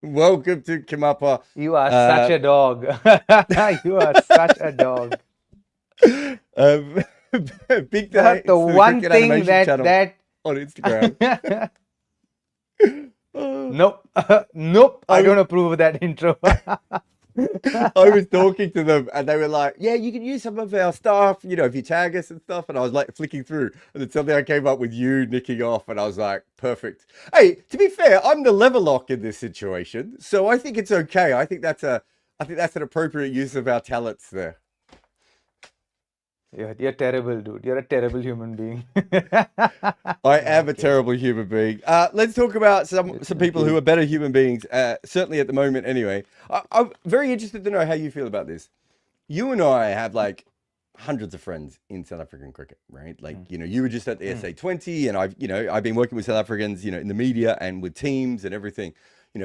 Welcome to KimAppa. You are such Uh, a dog. You are such a dog. um, big The thanks to the one Cricket thing Animation that channel that on Instagram. Uh, nope, nope. I I was don't approve of that intro. I was talking to them and they were like, "Yeah, you can use some of our stuff, if you tag us and stuff." And I was like flicking through, and then suddenly I came up with you nicking off, and I was like, "Perfect." Hey, to be fair, I'm the level lock in this situation, so I think it's okay. I think that's an appropriate use of our talents there. You're terrible, dude. You're a terrible human being. I No, am I'm a kidding. terrible human being. Let's talk about some Listen, people who please. are better human beings. Certainly at the moment, anyway. I'm very interested to know how you feel about this. You and I have like hundreds of friends in South African cricket, right? Like, Mm, you were just at the mm, SA20, and I've been working with South Africans, in the media and with teams and everything,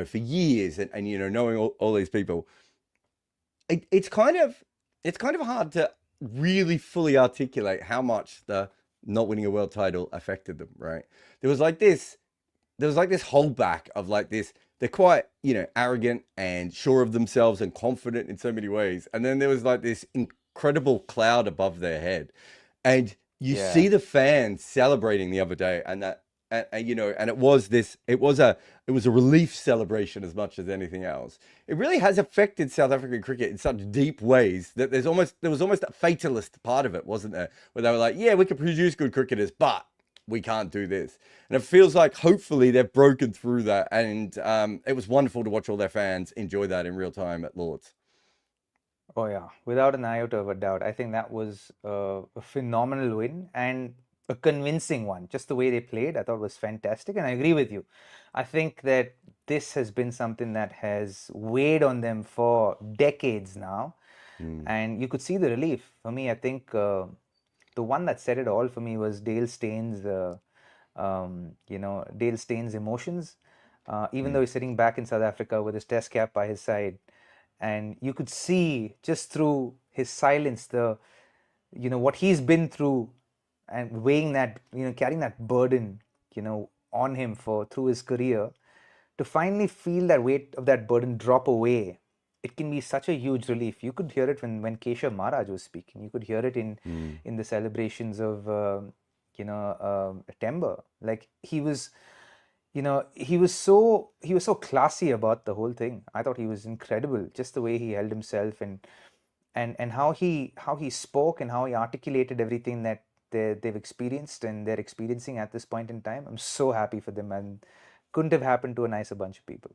for years, and knowing all these people. It's kind of hard to really fully articulate how much the not winning a world title affected them, right? There was like this there was like this holdback of like this. They're quite, arrogant and sure of themselves and confident in so many ways. And then there was like this incredible cloud above their head. And you see yeah. the fans celebrating the other day, and that, and it was a relief celebration as much as anything else. It really has affected South African cricket in such deep ways that there was almost a fatalist part of it, wasn't there? Where they were like, yeah, we can produce good cricketers, but we can't do this. And it feels like hopefully they've broken through that. And it was wonderful to watch all their fans enjoy that in real time at Lords. Oh yeah, without an iota of a doubt. I think that was a phenomenal win and a convincing one. Just the way they played, I thought was fantastic, and I agree with you. I think that this has been something that has weighed on them for decades now, Mm, and you could see the relief. For me, I think the one that said it all for me was Dale Stains's emotions. Even though mm. he's sitting back in South Africa with his test cap by his side, and you could see just through his silence what he's been through, and weighing that, carrying that burden, on him for through his career, to finally feel that weight of that burden drop away. It can be such a huge relief. You could hear it when Keshav Maharaj was speaking. You could hear it Mm. in the celebrations of Temba. Like he was so classy about the whole thing. I thought he was incredible, just the way he held himself, and how he spoke and how he articulated everything that they've experienced and they're experiencing at this point in time. I'm so happy for them, and couldn't have happened to a nicer bunch of people.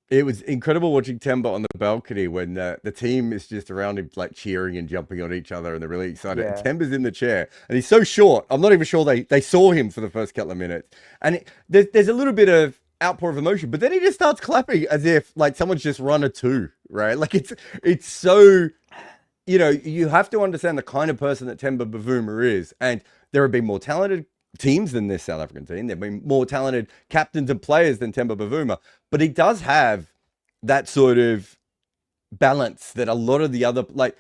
It was incredible watching Temba on the balcony when the team is just around him, like cheering and jumping on each other, and they're really excited. And Yeah. Temba's in the chair, and he's so short. I'm not even sure they saw him for the first couple of minutes. And there's a little bit of outpour of emotion, but then he just starts clapping as if like someone's just run a two, right? Like it's so, you have to understand the kind of person that Temba Bavuma is. And there have been more talented teams than this South African team. There have been more talented captains and players than Temba Bavuma. But he does have that sort of balance that a lot of the other, like,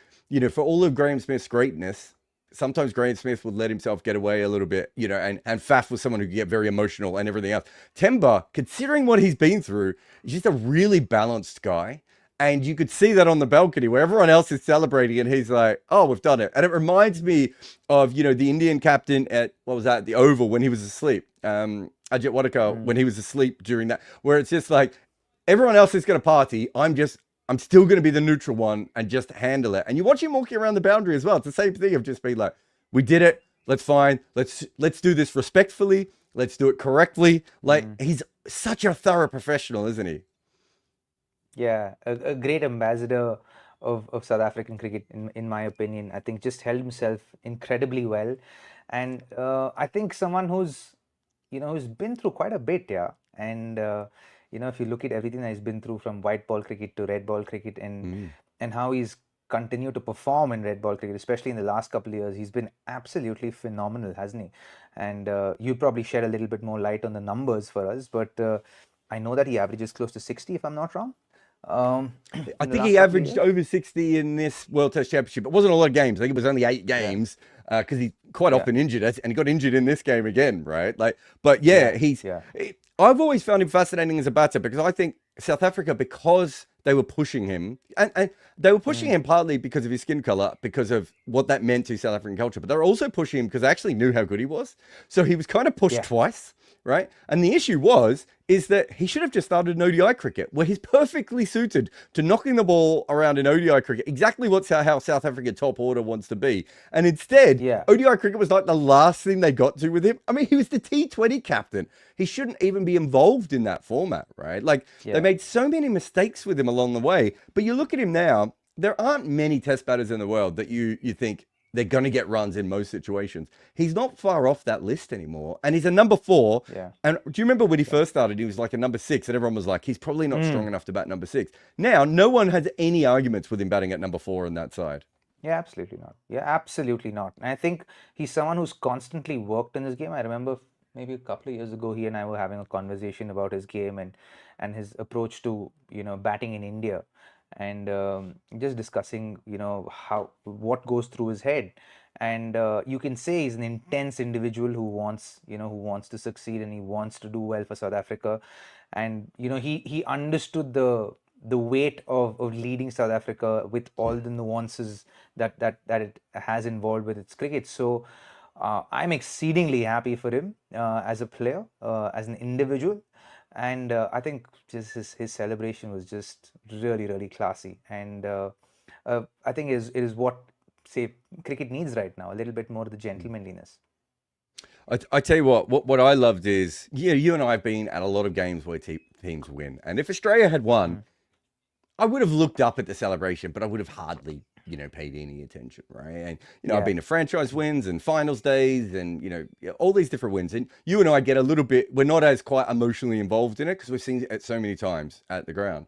for all of Graham Smith's greatness, sometimes Graham Smith would let himself get away a little bit, and Faf was someone who could get very emotional and everything else. Temba, considering what he's been through, is just a really balanced guy. And you could see that on the balcony where everyone else is celebrating, and he's like, "Oh, we've done it." And it reminds me of the Indian captain at what was that, the Oval, when he was asleep. Ajit Wadekar, when Mm. he was asleep during that, where it's just like everyone else is going to party. I'm still going to be the neutral one and just handle it. And you watch him walking around the boundary as well. It's the same thing of just being like, "We did it. Let's fine. Let's do this respectfully. Let's do it correctly." Like Mm. he's such a thorough professional, isn't he? Yeah, a great ambassador of South African cricket, in my opinion. I think just held himself incredibly well, and I think someone who's been through quite a bit, yeah. And if you look at everything that he's been through, from white ball cricket to red ball cricket, Mm. and how he's continued to perform in red ball cricket, especially in the last couple of years, he's been absolutely phenomenal, hasn't he? And you probably shed a little bit more light on the numbers for us, but I know that he averages close to 60, if I'm not wrong, um, I in the think last he couple of averaged years. over 60 in this World Test Championship. It wasn't a lot of games. I think it was only eight Yeah, games because he quite yeah, often injured us, and he got injured in this game again, right? Like, but yeah, yeah, yeah. I've always found him fascinating as a batter because I think South Africa, because they were pushing him, and they were pushing him partly because of his skin color, because of what that meant to South African culture, but they were also pushing him because they actually knew how good he was. So he was kind of pushed Yeah. twice, right? And the issue is that he should have just started an ODI cricket where he's perfectly suited to knocking the ball around in ODI cricket, exactly how South Africa top order wants to be. And instead, Yeah. ODI cricket was like the last thing they got to with him. I mean, he was the T20 captain. He shouldn't even be involved in that format, right? Like, they Yeah. made so many mistakes with him along the way. But you look at him now, there aren't many test batters in the world that you think they're going to get runs in most situations. He's not far off that list anymore. And he's a number 4. Yeah. And do you remember when he first started, he was like a number 6, and everyone was like, he's probably not strong Mm. enough to bat number 6. Now, no one has any arguments with him batting at number 4 on that side. Yeah, absolutely not. Yeah, absolutely not. And I think he's someone who's constantly worked in his game. I remember maybe a couple of years ago, he and I were having a conversation about his game and his approach to, batting in India, and just discussing, how what goes through his head. And you can say he's an intense individual who wants to succeed, and he wants to do well for South Africa. And he understood the weight of leading South Africa with all the nuances that it has involved with its cricket. So I'm exceedingly happy for him as a player, as an individual, and I think just his celebration was just really, really classy. And I think it is what, say, cricket needs right now, a little bit more of the gentlemanliness. I tell you what I loved is, you and I have been at a lot of games where teams win. And if Australia had won, Mm. I would have looked up at the celebration, but I would have hardly, paid any attention, right? And, I've Yeah. been to franchise wins and finals days and, all these different wins. And you and I get a little bit, we're not as quite emotionally involved in it because we've seen it so many times at the ground.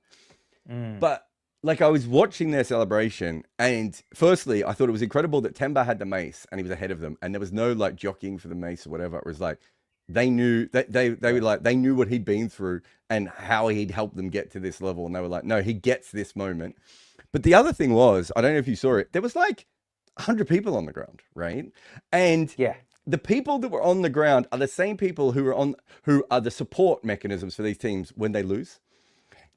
Mm. But like, I was watching their celebration, and firstly, I thought it was incredible that Temba had the mace and he was ahead of them, and there was no like jockeying for the mace or whatever. It was like they knew that they were like, they knew what he'd been through and how he'd helped them get to this level, and they were like, no, he gets this moment. But the other thing was, I don't know if you saw it, there was like 100 people on the ground, right? And Yeah. the people that were on the ground are the same people who are the support mechanisms for these teams when they lose.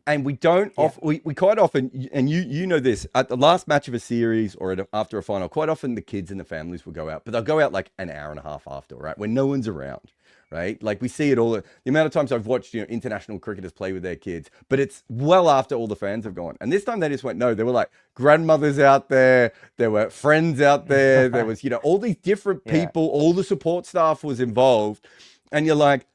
And we don't we quite often, and you know this, at the last match of a series or after a final, quite often the kids and the families will go out, but they'll go out like an hour and a half after, right? When no one's around, right? Like, we see it all. The amount of times I've watched, international cricketers play with their kids, but it's well after all the fans have gone. And this time they just went, no, there were like grandmothers out there, there were friends out there, there was, all these different Yeah. people, all the support staff was involved. And you're like,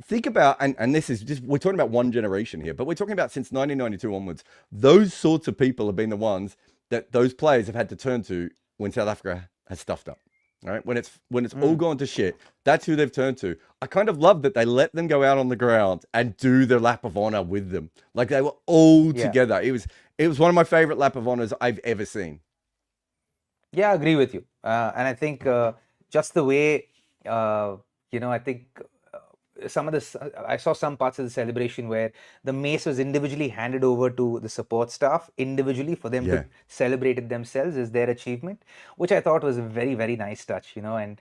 think about, and this is just, we're talking about one generation here, but we're talking about since 1992 onwards, those sorts of people have been the ones that those players have had to turn to when South Africa has stuffed up, right? When it's all gone to shit, that's who they've turned to. I kind of love that they let them go out on the ground and do their lap of honor with them. Like, they were all Yeah. together. It was one of my favorite lap of honors I've ever seen. Yeah, I agree with you. And I think just the way, I think some of this, I saw some parts of the celebration where the mace was individually handed over to the support staff individually for them Yeah. to celebrate it themselves as their achievement, which I thought was a very, very nice touch, and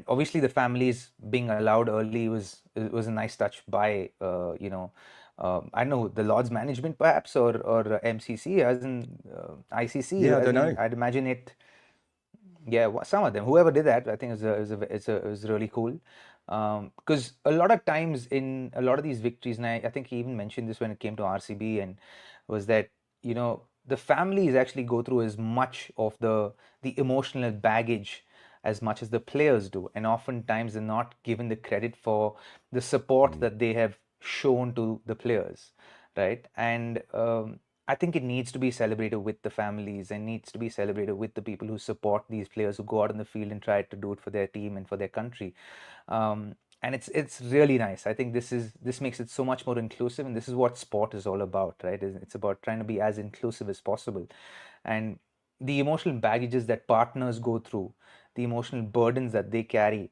obviously the families being allowed early was a nice touch by, I don't know, the Lord's management perhaps, or MCC, as in ICC. Yeah, I as don't in, know. I'd imagine it. Yeah, some of them, whoever did that, I think it was really cool. Because a lot of times in a lot of these victories, and I think he even mentioned this when it came to RCB, and was that, the families actually go through as much of the emotional baggage as much as the players do, and oftentimes they're not given the credit for the support that they have shown to the players, right? And I think it needs to be celebrated with the families, and needs to be celebrated with the people who support these players, who go out in the field and try to do it for their team and for their country. And it's really nice. I think this makes it so much more inclusive, and this is what sport is all about, right? It's about trying to be as inclusive as possible. And the emotional baggages that partners go through, the emotional burdens that they carry,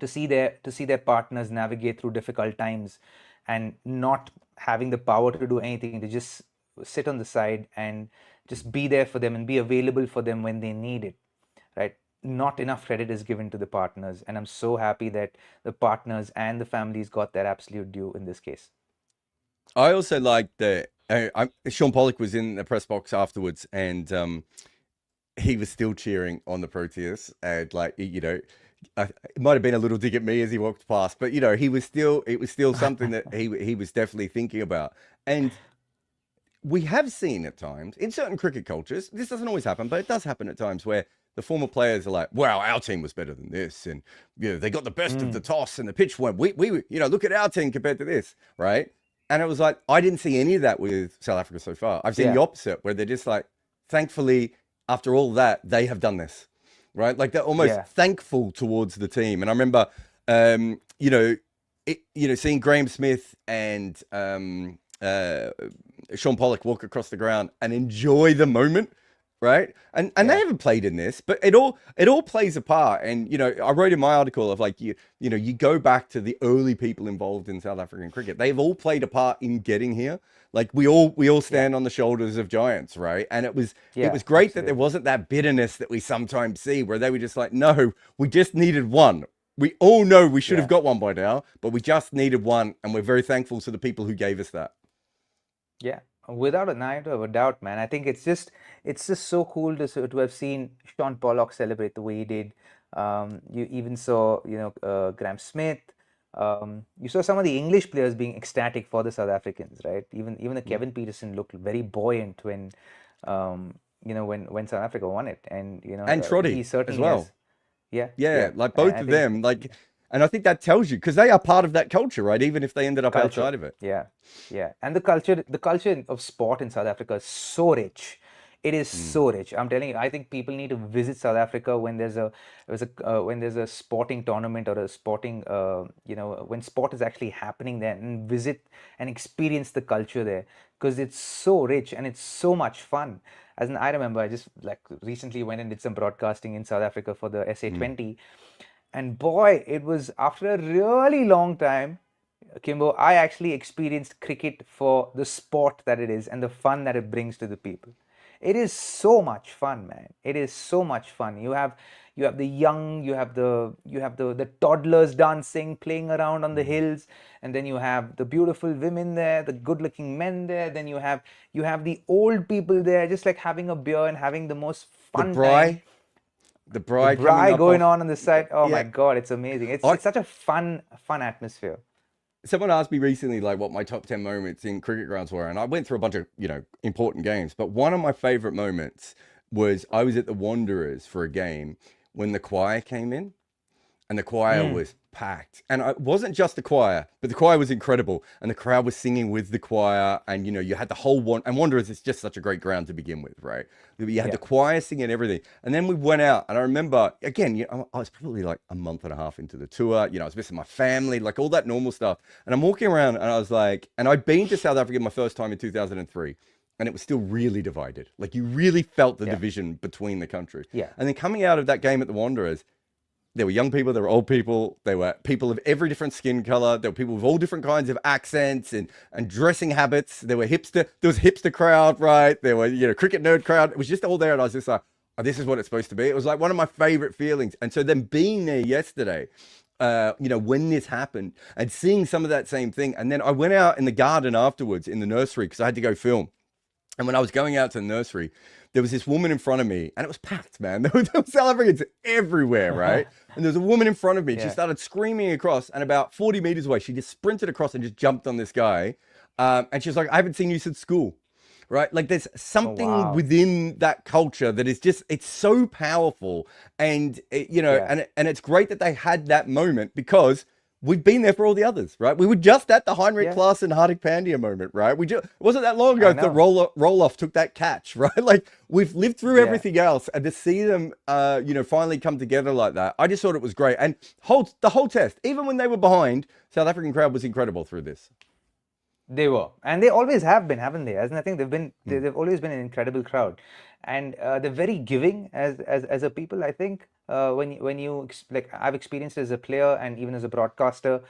to see their partners navigate through difficult times and not having the power to do anything, to just sit on the side and just be there for them and be available for them when they need it, right? Not enough credit is given to the partners, and I'm so happy that the partners and the families got their absolute due in this case. I also like that Sean Pollock was in the press box afterwards, and he was still cheering on the Proteus, and like it might have been a little dig at me as he walked past, but it was still something that he was definitely thinking about. And we have seen at times in certain cricket cultures, this doesn't always happen, but it does happen at times where the former players are like, "Wow, our team was better than this," and they got the best of the toss and the pitch went. We look at our team compared to this, right? And it was like I didn't see any of that with South Africa so far. I've seen the opposite, where they're just like, thankfully, after all that, they have done this, right? Like they're almost thankful towards the team. And I remember, seeing Graham Smith and Sean Pollock walk across the ground and enjoy the moment, right? And they haven't played in this, but it all plays a part. And I wrote in my article of like you go back to the early people involved in South African cricket. They've all played a part in getting here. Like we all stand on the shoulders of giants, right? And it was great that there wasn't that bitterness that we sometimes see, where they were just like, no, we just needed one. We all know we should have got one by now, but we just needed one, and we're very thankful to the people who gave us that. Yeah, without a night of a doubt, man. I think it's just so cool to have seen Sean Pollock celebrate the way he did. You even saw, Graham Smith. You saw some of the English players being ecstatic for the South Africans, right? Even the Kevin Peterson looked very buoyant when South Africa won it, and And Trotty he as certainly well. has. Yeah, Yeah, yeah. like I, both I of think them, like, and I think that tells you because they are part of that culture, right? Even if they ended up culture. outside of it. Yeah, yeah. And the culture of sport in South Africa is so rich. It is Mm. so rich. I'm telling you, I think people need to visit South Africa when there's a sporting tournament or a sporting when sport is actually happening there, and visit and experience the culture there, because it's so rich and it's so much fun. As in, I remember I just like recently went and did some broadcasting in South Africa for the Mm. SA20, and boy, it was after a really long time, Kimbo, I actually experienced cricket for the sport that it is and the fun that it brings to the people. It is so much fun, man. It is so much fun. You have the young, you have the toddlers dancing, playing around on the Mm. hills, and then you have the beautiful women there, the good-looking men there. Then you have the old people there, just like having a beer and having the most The fun time. Bry, the The Bry coming braai up going off. on the side. Oh my Yeah, God, it's amazing. It's I it's such a fun atmosphere. someone asked me recently like what my top 10 moments in cricket grounds were, and I went through a bunch of important games, but one of my favorite moments was I was at the Wanderers for a game when the choir came in, and the choir Mm, was packed. And it wasn't just the choir, but the choir was incredible, and the crowd was singing with the choir. And you had the whole one. And Wanderers is just such a great ground to begin with, right? You had yeah, the choir singing and everything, and then we went out. And I remember again, I was probably like a month and a half into the tour. I was missing my family, like all that normal stuff. And I'm walking around, and I was like, and I'd been to South Africa my first time in 2003. And it was still really divided. Like you really felt the yeah, division between the country. yeah, And then coming out of that game at the Wanderers, there were young people, there were old people, there were people of every different skin color, there were people with all different kinds of accents and dressing habits. There was hipster crowd, right? There were, cricket nerd crowd. It was just all there. And I was just like, oh, this is what it's supposed to be. It was like one of my favorite feelings. And so then being there yesterday, when this happened and seeing some of that same thing. And then I went out in the garden afterwards in the nursery because I had to go film. And when I was going out to the nursery, there was this woman in front of me, and it was packed, man. There were South Africans everywhere, right? And there was a woman in front of me. She yeah. started screaming across, and about 40 meters away, she just sprinted across and just jumped on this guy. And she was like, I haven't seen you since school, right? Like there's Oh something wow. within that culture that is just, it's so powerful. And, Yeah, and it's great that they had that moment because we've been there for all the others, right? We were just at the Heinrich yeah. Klaassen Hardik Pandya moment, right? It wasn't that long I ago that know. roll off took that catch, right? Like we've lived through Yeah. everything else, and to see them, finally come together like that, I just thought it was great. And the whole test, even when they were behind, South African crowd was incredible through this. They were, and they always have been, haven't they? As in, I think Mm. they've always been an incredible crowd, and they're very giving as a people. I think like I've experienced as a player and even as a broadcaster,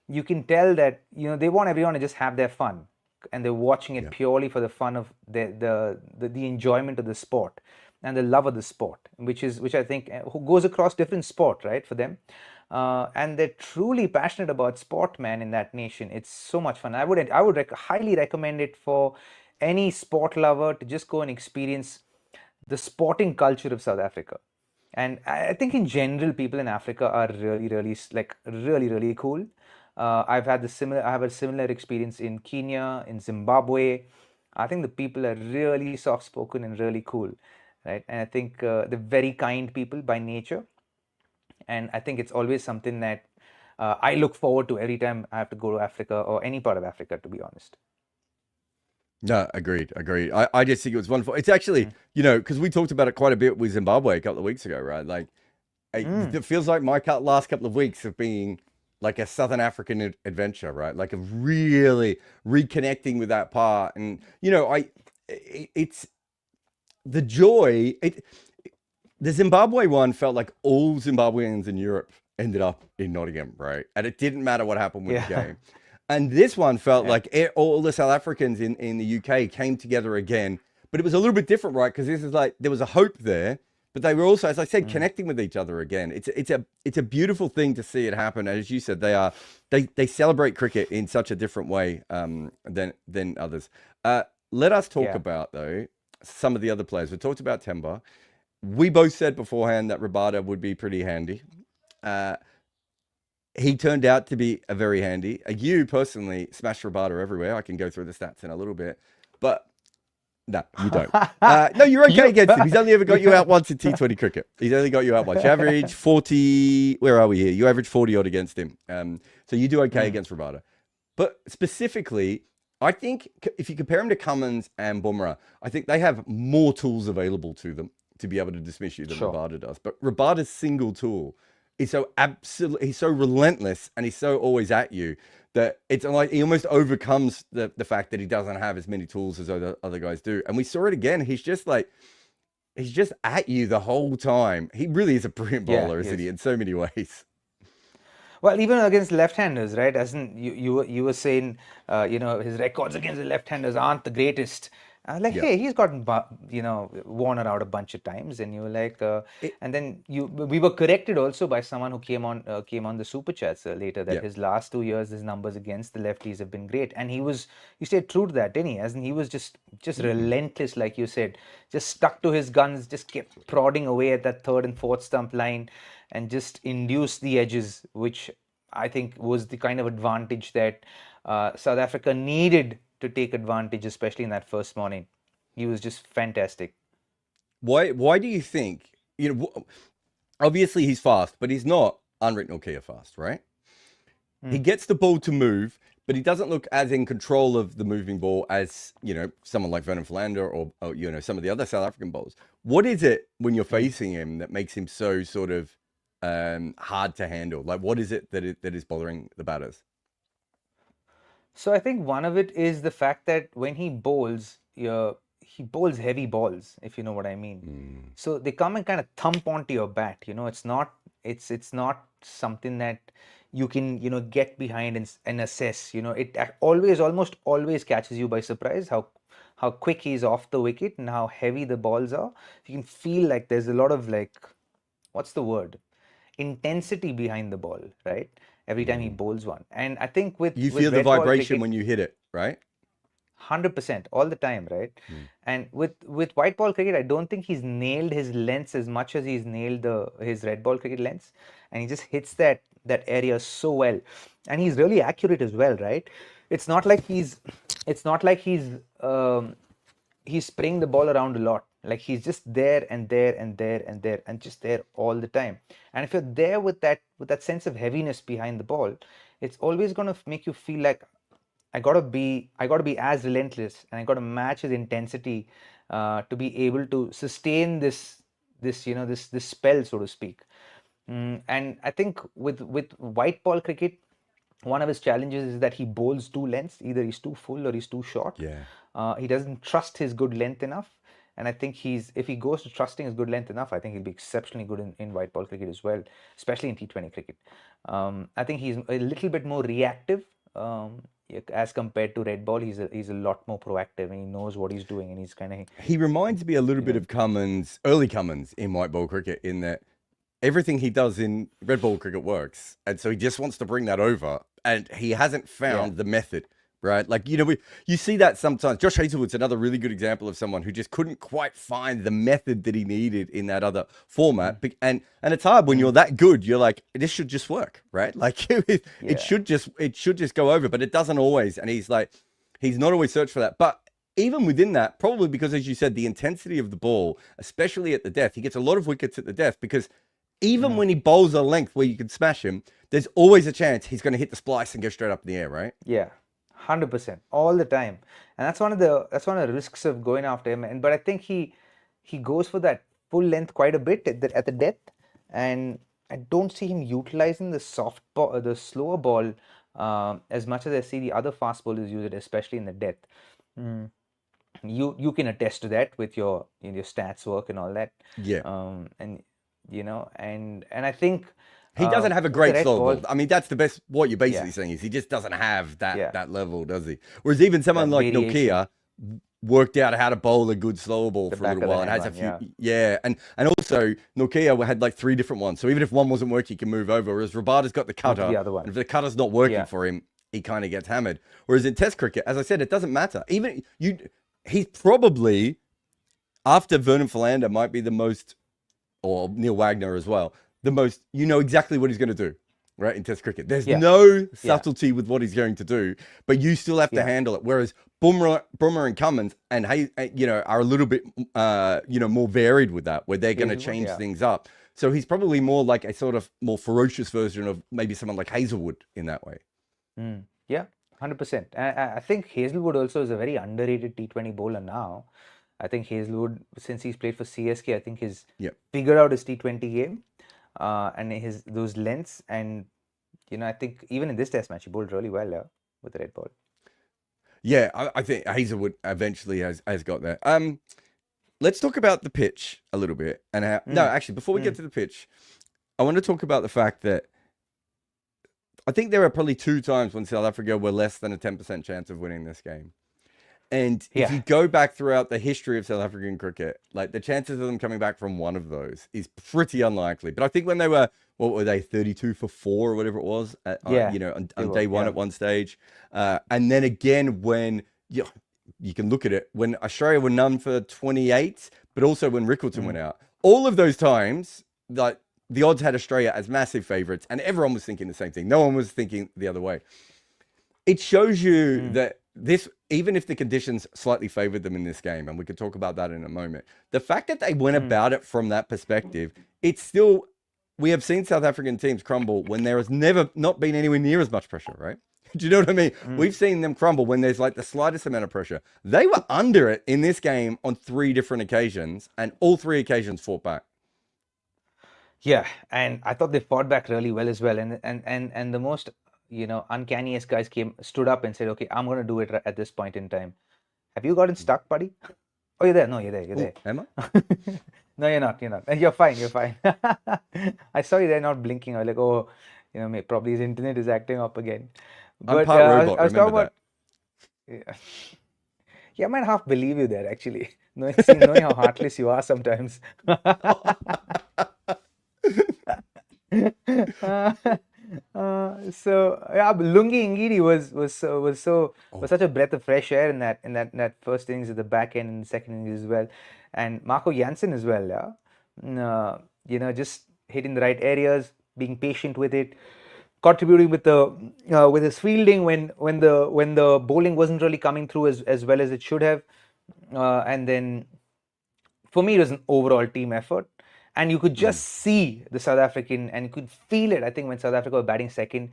you can tell that they want everyone to just have their fun, and they're watching it Yeah. purely for the fun of the enjoyment of the sport and the love of the sport, which I think who goes across different sport, right, for them. and they're truly passionate about sport, man. In that nation, it's so much fun. I would highly recommend it for any sport lover to just go and experience the sporting culture of South Africa. And I think in general, people in Africa are really, really really cool. I have a similar experience in Kenya, in Zimbabwe. I think the people are really soft spoken and really cool, right? And I think they're very kind people by nature. And I think it's always something that I look forward to every time I have to go to Africa or any part of Africa, to be honest. No, agreed. I just think it was wonderful. It's actually, because we talked about it quite a bit with Zimbabwe a couple of weeks ago, right? Like, it feels like my last couple of weeks have been like a Southern African adventure, right? Like, of really reconnecting with that part. And, it's the joy. The Zimbabwe one felt like all Zimbabweans in Europe ended up in Nottingham, right? And it didn't matter what happened with the game. And this one felt like all the South Africans in the UK came together again. But it was a little bit different, right? Because this is like, there was a hope there, but they were also, as I said, connecting with each other again. It's a beautiful thing to see it happen. And as you said, they celebrate cricket in such a different way than others. Let us talk about, though, some of the other players. We talked about Temba. We both said beforehand that Rabada would be pretty handy. He turned out to be a very handy. You personally smashed Rabada everywhere. I can go through the stats in a little bit, but no, you don't. No, you're okay against him. He's only ever got you out once in T20 cricket. He's only got you out once. You average 40. Where are we here? You average 40 odd against him. So you do okay against Rabada. But specifically, I think if you compare him to Cummins and Bumrah, I think they have more tools available to them to be able to dismiss you than Rabada does. But Rabada's single tool is so he's so relentless, and he's so always at you that it's like he almost overcomes the fact that he doesn't have as many tools as other guys do. And we saw it again. He's just at you the whole time. He really is a brilliant bowler, isn't he, in so many ways. Well, even against left-handers, right? As in, you were saying, his records against the left-handers aren't the greatest. Hey, he's gotten worn out a bunch of times, and you were like, and then we were corrected also by someone who came on the super chats later that his last 2 years, his numbers against the lefties have been great, and he stayed true to that, didn't he? As in, he was just relentless, like you said, just stuck to his guns, just kept prodding away at that third and fourth stump line, and just induced the edges, which I think was the kind of advantage that South Africa needed to take advantage, especially in that first morning. He was just fantastic. Why do you think, obviously he's fast, but he's not unwritten or Kia fast, right? He gets the ball to move, but he doesn't look as in control of the moving ball as, someone like Vernon Philander or some of the other South African bowlers. What is it when you're facing him that makes him so sort of hard to handle? Like, what is it that is bothering the batters? So I think one of it is the fact that when he bowls heavy balls, if you know what I mean. So they come and kind of thump onto your bat. It's not something that you can get behind and assess. It almost always catches you by surprise how quick he's off the wicket and how heavy the balls are. You can feel like there's a lot of what's the word? Intensity behind the ball, right? Every time he bowls one. And I think you feel the vibration when you hit it, right? 100% all the time, right? And with white ball cricket, I don't think he's nailed his lengths as much as he's nailed his red ball cricket lengths, and he just hits that area so well, and he's really accurate as well, right? It's not like he's spraying the ball around a lot. Like, he's just there and there and there and there and just there all the time. And if you're there with that sense of heaviness behind the ball, it's always going to make you feel like I gotta be as relentless, and I gotta match his intensity to be able to sustain this spell, so to speak. And I think with white ball cricket, one of his challenges is that he bowls two lengths. Either he's too full or he's too short. He doesn't trust his good length enough. And I think if he goes to trusting his good length enough, I think he'll be exceptionally good in white ball cricket as well, especially in T20 cricket. I think he's a little bit more reactive as compared to red ball. He's a lot more proactive, and he knows what he's doing, and he's kind of... He reminds me a little bit of Cummins, early Cummins in white ball cricket, in that everything he does in red ball cricket works, and so he just wants to bring that over, and he hasn't found the method. Right, like you see that sometimes. Josh Hazlewood's another really good example of someone who just couldn't quite find the method that he needed in that other format. And it's hard when you're that good. You're like, this should just work, right? Like it should just go over, but it doesn't always. And he's not always searched for that. But even within that, probably because, as you said, the intensity of the ball, especially at the death, he gets a lot of wickets at the death because even when he bowls a length where you can smash him, there's always a chance he's going to hit the splice and go straight up in the air, right? Yeah. 100% all the time, and that's one of the risks of going after him. But I think he goes for that full length quite a bit at the depth, and I don't see him utilizing the slower ball as much as I see the other fast bowlers use it, especially in the depth. You can attest to that with your stats work and all that. And I think. He doesn't have a great slow ball. I mean, that's the best. What you're basically saying is he just doesn't have that level, does he? Whereas even someone like Nokia worked out how to bowl a good slow ball for a little while and has a few. And also Nokia had like 3 different ones. So even if one wasn't working, he can move over. Whereas Rabada's got the cutter. The other one. And if the cutter's not working for him, he kind of gets hammered. Whereas in Test cricket, as I said, it doesn't matter. He's probably, after Vernon Philander, might be the most, or Neil Wagner as well, the most, exactly what he's going to do, right, in Test cricket. There's no subtlety with what he's going to do, but you still have to handle it. Whereas Bumrah and Cummins and are a little bit, more varied with that, where they're going to change things up. So he's probably more like a sort of more ferocious version of maybe someone like Hazlewood in that way. Yeah, 100%. I think Hazlewood also is a very underrated T20 bowler now. I think Hazlewood, since he's played for CSK, I think he's figured out his T20 game. And those lengths, and I think even in this Test match he bowled really well with the red ball. Yeah, I think Hazlewood eventually has got there. Let's talk about the pitch a little bit, and no, actually, before we get to the pitch, I want to talk about the fact that I think there are probably 2 times when South Africa were less than a 10% chance of winning this game. And if you go back throughout the history of South African cricket, like the chances of them coming back from one of those is pretty unlikely. But I think when they were, 32 for 4 or whatever it was, on day one at one stage. And then again, when you can look at it, when Australia were none for 28, but also when Rickleton went out. All of those times, like the odds had Australia as massive favourites, and everyone was thinking the same thing. No one was thinking the other way. It shows you that this, even if the conditions slightly favored them in this game, and we could talk about that in a moment, the fact that they went about it from that perspective, it's still, we have seen South African teams crumble when there has never not been anywhere near as much pressure, right? Do you know what I mean? We've seen them crumble when there's like the slightest amount of pressure. They were under it in this game on 3 different occasions, and all 3 occasions fought back. Yeah, and I thought they fought back really well as well. And the most uncanniest guys stood up and said, okay, I'm going to do it at this point in time. Have you gotten stuck, buddy? Oh, you're there. No, you're there. You're there. Am I? No, you're not. You're not. And you're fine. You're fine. I saw you there not blinking. I was like, oh, probably his internet is acting up again. But I'm part robot. I was talking about. Yeah, I might half believe you there, actually. Knowing how heartless you are sometimes. Lungi Ngidi was such a breath of fresh air in that first innings at the back end and the second innings as well, and Marco Jansen as well. Just hitting the right areas, being patient with it, contributing with his fielding when the bowling wasn't really coming through as well as it should have, and then for me it was an overall team effort. And you could just see the South African, and you could feel it, I think, when South Africa were batting second,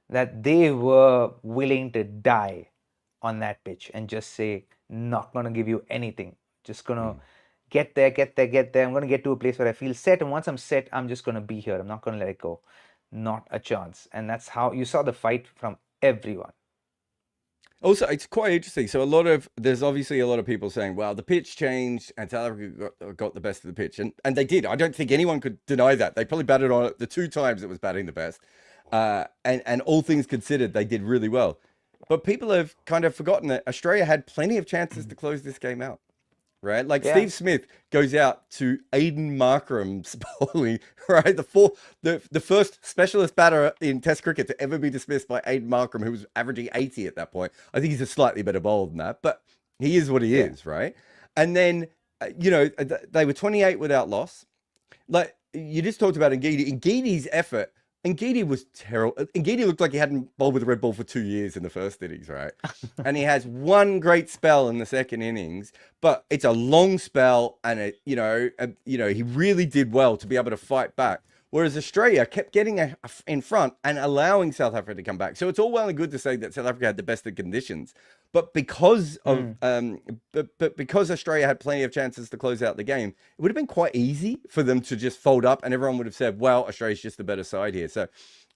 that they were willing to die on that pitch and just say, not going to give you anything. Just going to get there. I'm going to get to a place where I feel set. And once I'm set, I'm just going to be here. I'm not going to let it go. Not a chance. And that's how you saw the fight from everyone. Also, it's quite interesting. So there's obviously a lot of people saying, well, the pitch changed and South Africa got the best of the pitch. And they did. I don't think anyone could deny that. They probably batted on it the 2 times it was batting the best. And all things considered, they did really well. But people have kind of forgotten that Australia had plenty of chances to close this game out. right? Like Yeah. Steve Smith goes out to Aiden Markram's bowling, right? The first specialist batter in Test cricket to ever be dismissed by Aiden Markram, who was averaging 80 at that point. I think he's a slightly better bowler than that, but he is what he is, right? And then, they were 28 without loss. Like you just talked about Ngidi's effort. Ngidi was terrible. Ngidi looked like he hadn't bowled with a red ball for 2 years in the first innings, right? And he has one great spell in the second innings, but it's a long spell, and he really did well to be able to fight back. Whereas Australia kept getting in front and allowing South Africa to come back. So it's all well and good to say that South Africa had the best of conditions, but because because Australia had plenty of chances to close out the game, it would have been quite easy for them to just fold up, and everyone would have said, "Well, Australia's just the better side here." So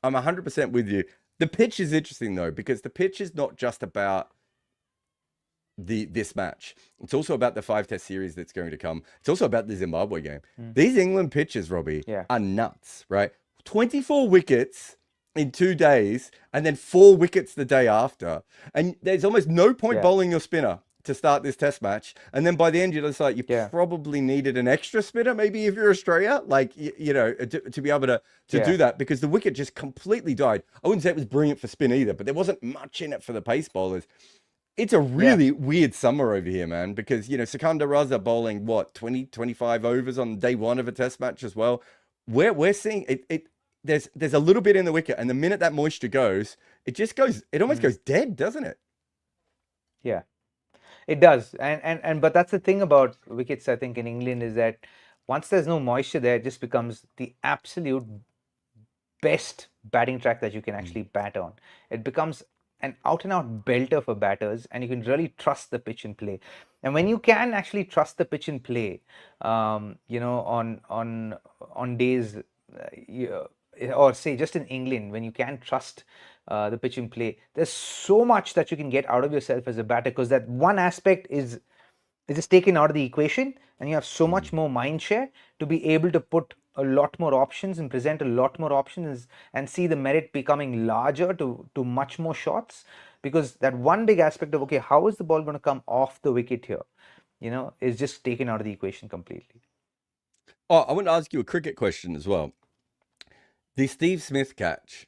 I'm 100% with you. The pitch is interesting though, because the pitch is not just about this match. It's also about the 5-test series that's going to come. It's also about the Zimbabwe game. These England pitches, Robbie, are nuts, right? 24 wickets in 2 days, and then 4 wickets the day after. And there's almost no point bowling your spinner to start this test match. And then by the end, you're just like, you probably needed an extra spinner, maybe if you're Australia, like, to be able to do that, because the wicket just completely died. I wouldn't say it was brilliant for spin either, but there wasn't much in it for the pace bowlers. It's a really weird summer over here, man, because, Sikandar Raza bowling, 20, 25 overs on day one of a test match as well. We're seeing it. There's a little bit in the wicket, and the minute that moisture goes, it almost goes dead, doesn't it? Yeah, it does. But that's the thing about wickets, I think, in England, is that once there's no moisture there, it just becomes the absolute best batting track that you can actually bat on. It becomes an out-and-out belter for batters, and you can really trust the pitch and play. And when you can actually trust the pitch and play, on days, or say just in England, when you can trust the pitch and play, there's so much that you can get out of yourself as a batter, because that one aspect is just taken out of the equation, and you have so much more mind share to be able to put a lot more options and present a lot more options and see the merit becoming larger to much more shots, because that one big aspect of, okay, how is the ball going to come off the wicket here, is just taken out of the equation completely. Oh, I want to ask you a cricket question as well. The Steve Smith catch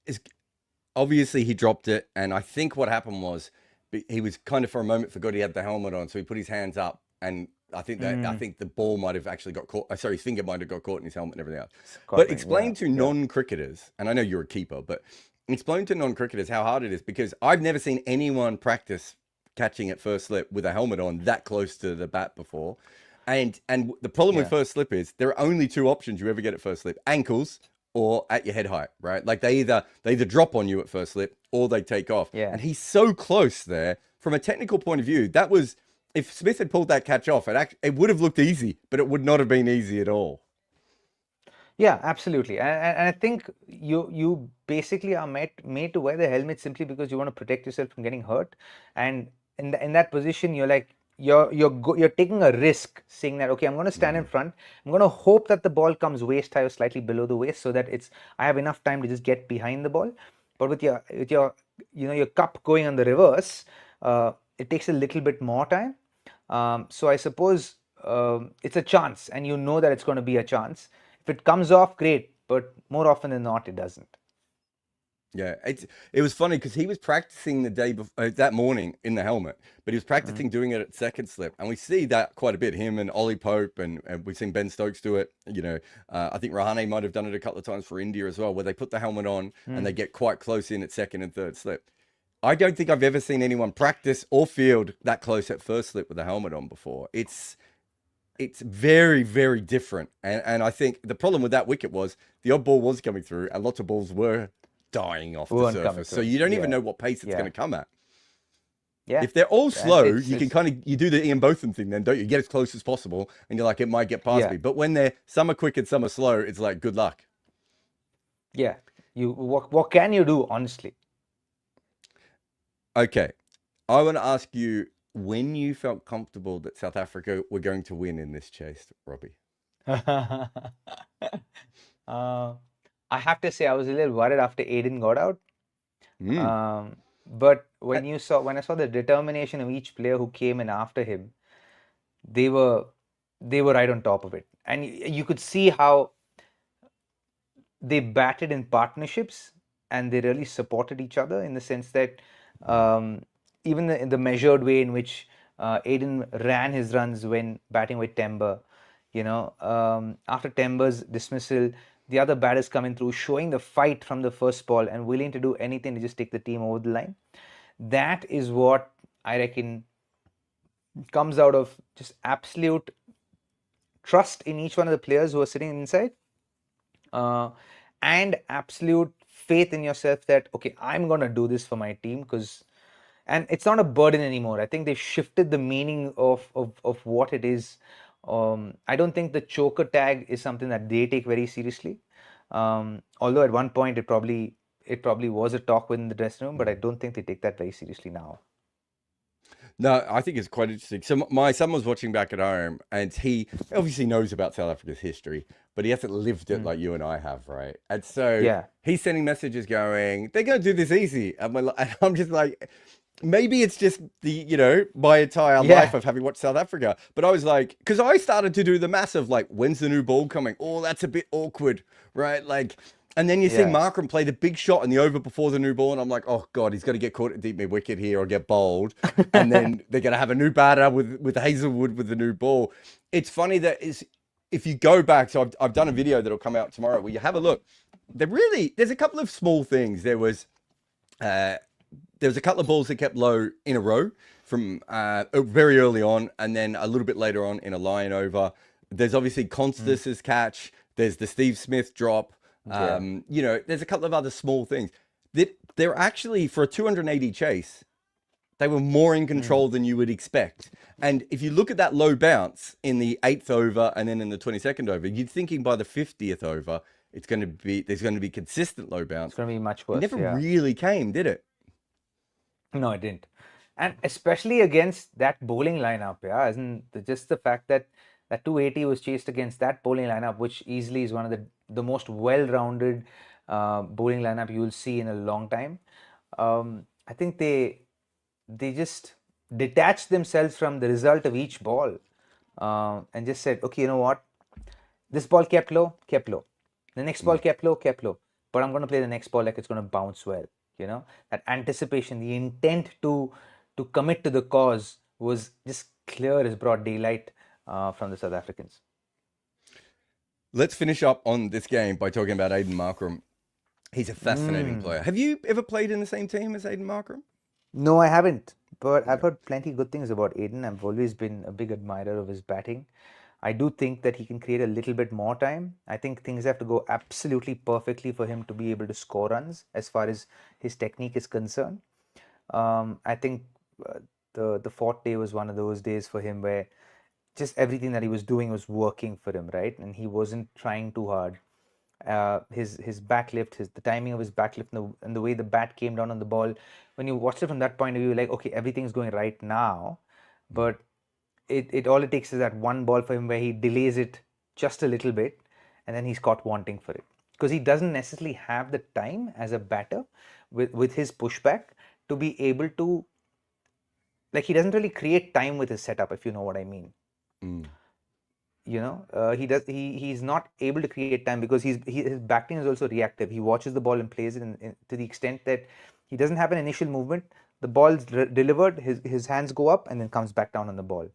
is obviously he dropped it, and I think what happened was he was kind of for a moment forgot he had the helmet on, so he put his hands up, and I think the ball might have actually got caught. Sorry, his finger might have got caught in his helmet and everything else. But explain to non-cricketers, and I know you're a keeper, but explain to non-cricketers how hard it is, because I've never seen anyone practice catching at first slip with a helmet on that close to the bat before. And the problem with first slip is there are only 2 options you ever get at first slip: ankles or at your head height, right? Like they either drop on you at first slip or they take off. And he's so close there. From a technical point of view, that was, if Smith had pulled that catch off, it would have looked easy, but it would not have been easy at all. Yeah, absolutely. And I think you basically are made to wear the helmet simply because you want to protect yourself from getting hurt. And in that position, you're like, you're taking a risk, saying that, okay, I'm going to stand in front. I'm going to hope that the ball comes waist high or slightly below the waist, so that I have enough time to just get behind the ball. But with your your cup going on the reverse, it takes a little bit more time. So I suppose it's a chance, and you know that it's going to be a chance. If it comes off, great, but more often than not, it doesn't. Yeah, it was funny because he was practicing the day before, that morning in the helmet, but he was practicing doing it at second slip, and we see that quite a bit. Him and Ollie Pope, and we've seen Ben Stokes do it. I think Rahane might have done it a couple of times for India as well, where they put the helmet on and they get quite close in at second and third slip. I don't think I've ever seen anyone practice or field that close at first slip with a helmet on before. It's very, very different, and I think the problem with that wicket was the odd ball was coming through, and lots of balls were dying off the surface, so you don't even know what pace it's going to come at. If they're all slow, you can you do the Ian Botham thing, then don't you? Get as close as possible, and you're like, it might get past me. But when some are quick and some are slow, it's like, good luck. Yeah, what can you do, honestly? Okay, I want to ask you when you felt comfortable that South Africa were going to win in this chase, Robbie. I have to say I was a little worried after Aiden got out. But when I saw the determination of each player who came in after him, they were right on top of it, and you could see how they batted in partnerships and they really supported each other in the sense that um, even in the measured way in which Aiden ran his runs when batting with Temba, after Temba's dismissal, the other batters coming through, showing the fight from the first ball and willing to do anything to just take the team over the line. That is what I reckon comes out of just absolute trust in each one of the players who are sitting inside, uh, and absolute faith in yourself that, okay, I'm going to do this for my team, and it's not a burden anymore. I think they've shifted the meaning of what it is. I don't think the choker tag is something that they take very seriously. Although at one point it probably was a talk within the dressing room, but I don't think they take that very seriously now. No, I think it's quite interesting. So my son was watching back at home, and he obviously knows about South Africa's history, but he hasn't lived it like you and I have, right? And so Yeah. he's sending messages going, "They're going to do this easy," and I'm just like, maybe it's just my entire life of having watched South Africa. But I was like, because I started to do the massive like, when's the new ball coming? Oh, that's a bit awkward, right? Like. And then you see Markram play the big shot in the over before the new ball, and I'm like, oh god, he's going to get caught at deep mid wicket here or get bowled, and then they're going to have a new batter with Hazelwood with the new ball. It's funny that if you go back, so I've done a video that'll come out tomorrow where you have a look. There's a couple of small things. There was a couple of balls that kept low in a row from very early on, and then a little bit later on in a line over. There's obviously Constance's catch. There's the Steve Smith drop. There's a couple of other small things that they're actually, for a 280 chase, they were more in control than you would expect. And if you look at that low bounce in the 8th over and then in the 22nd over, you're thinking by the 50th over, there's going to be consistent low bounce. It's going to be much worse. It never really came, did it? No, it didn't. And especially against that bowling lineup, isn't just the fact that 280 was chased against that bowling lineup, which easily is one of the most well-rounded bowling lineup you will see in a long time. I think they just detached themselves from the result of each ball and just said, okay, you know what? This ball kept low. The next ball kept low. But I'm going to play the next ball like it's going to bounce well. That anticipation, the intent to commit to the cause was just clear as broad daylight from the South Africans. Let's finish up on this game by talking about Aiden Markram. He's a fascinating player. Have you ever played in the same team as Aiden Markram? No, I haven't. But I've heard plenty good things about Aiden. I've always been a big admirer of his batting. I do think that he can create a little bit more time. I think things have to go absolutely perfectly for him to be able to score runs as far as his technique is concerned. I think the fourth day was one of those days for him where just everything that he was doing was working for him, right? And he wasn't trying too hard. His back lift, the timing of his back lift, and the way the bat came down on the ball. When you watch it from that point of view, like, okay, everything's going right now, but it all it takes is that one ball for him where he delays it just a little bit, and then he's caught wanting for it, because he doesn't necessarily have the time as a batter with his pushback to be able to, like, he doesn't really create time with his setup, if you know what I mean. He's not able to create time because his batting is also reactive. He watches the ball and plays it to the extent that he doesn't have an initial movement. The ball's delivered, his hands go up and then comes back down on the ball,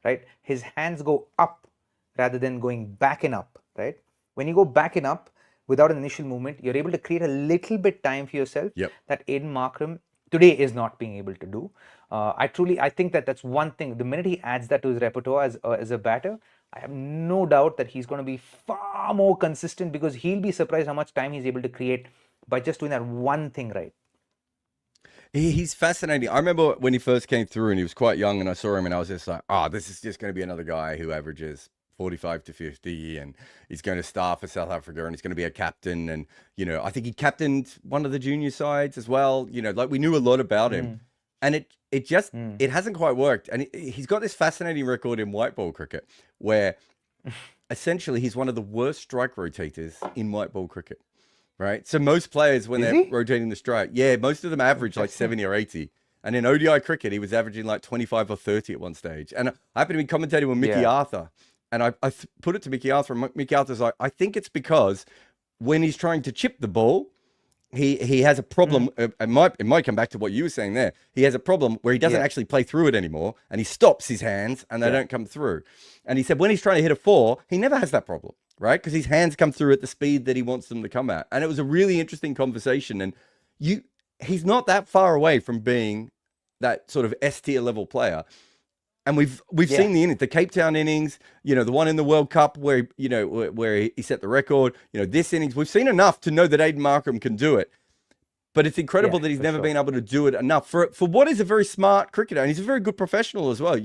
right? His hands go up rather than going back and up, right? When you go back and up without an initial movement, you're able to create a little bit time for yourself that Aiden Markram today is not being able to do. I think that's one thing. The minute he adds that to his repertoire as a batter, I have no doubt that he's going to be far more consistent, because he'll be surprised how much time he's able to create by just doing that one thing right. He's fascinating. I remember when he first came through and he was quite young, and I saw him and I was just like, this is just going to be another guy who averages 45 to 50, and he's going to star for South Africa, and he's going to be a captain. And, I think he captained one of the junior sides as well. Like, we knew a lot about him, and it hasn't quite worked. And he's got this fascinating record in white ball cricket where essentially he's one of the worst strike rotators in white ball cricket. Right. So most players, when they're rotating the strike, most of them average like 70 or 80. And in ODI cricket, he was averaging like 25 or 30 at one stage. And I happened to be commentating with Mickey Arthur. And I put it to Mickey Arthur, and Mickey Arthur's like, I think it's because when he's trying to chip the ball, he has a problem. It might come back to what you were saying there. He has a problem where he doesn't actually play through it anymore, and he stops his hands, and they don't come through. And he said when he's trying to hit a 4, he never has that problem, right? Because his hands come through at the speed that he wants them to come at. And it was a really interesting conversation. And he's not that far away from being that sort of S tier level player. And we've seen the innings, the Cape Town innings, the one in the World Cup where, where he set the record, this innings, we've seen enough to know that Aiden Markram can do it. But it's incredible that he's never been able to do it enough for what is a very smart cricketer. And he's a very good professional as well,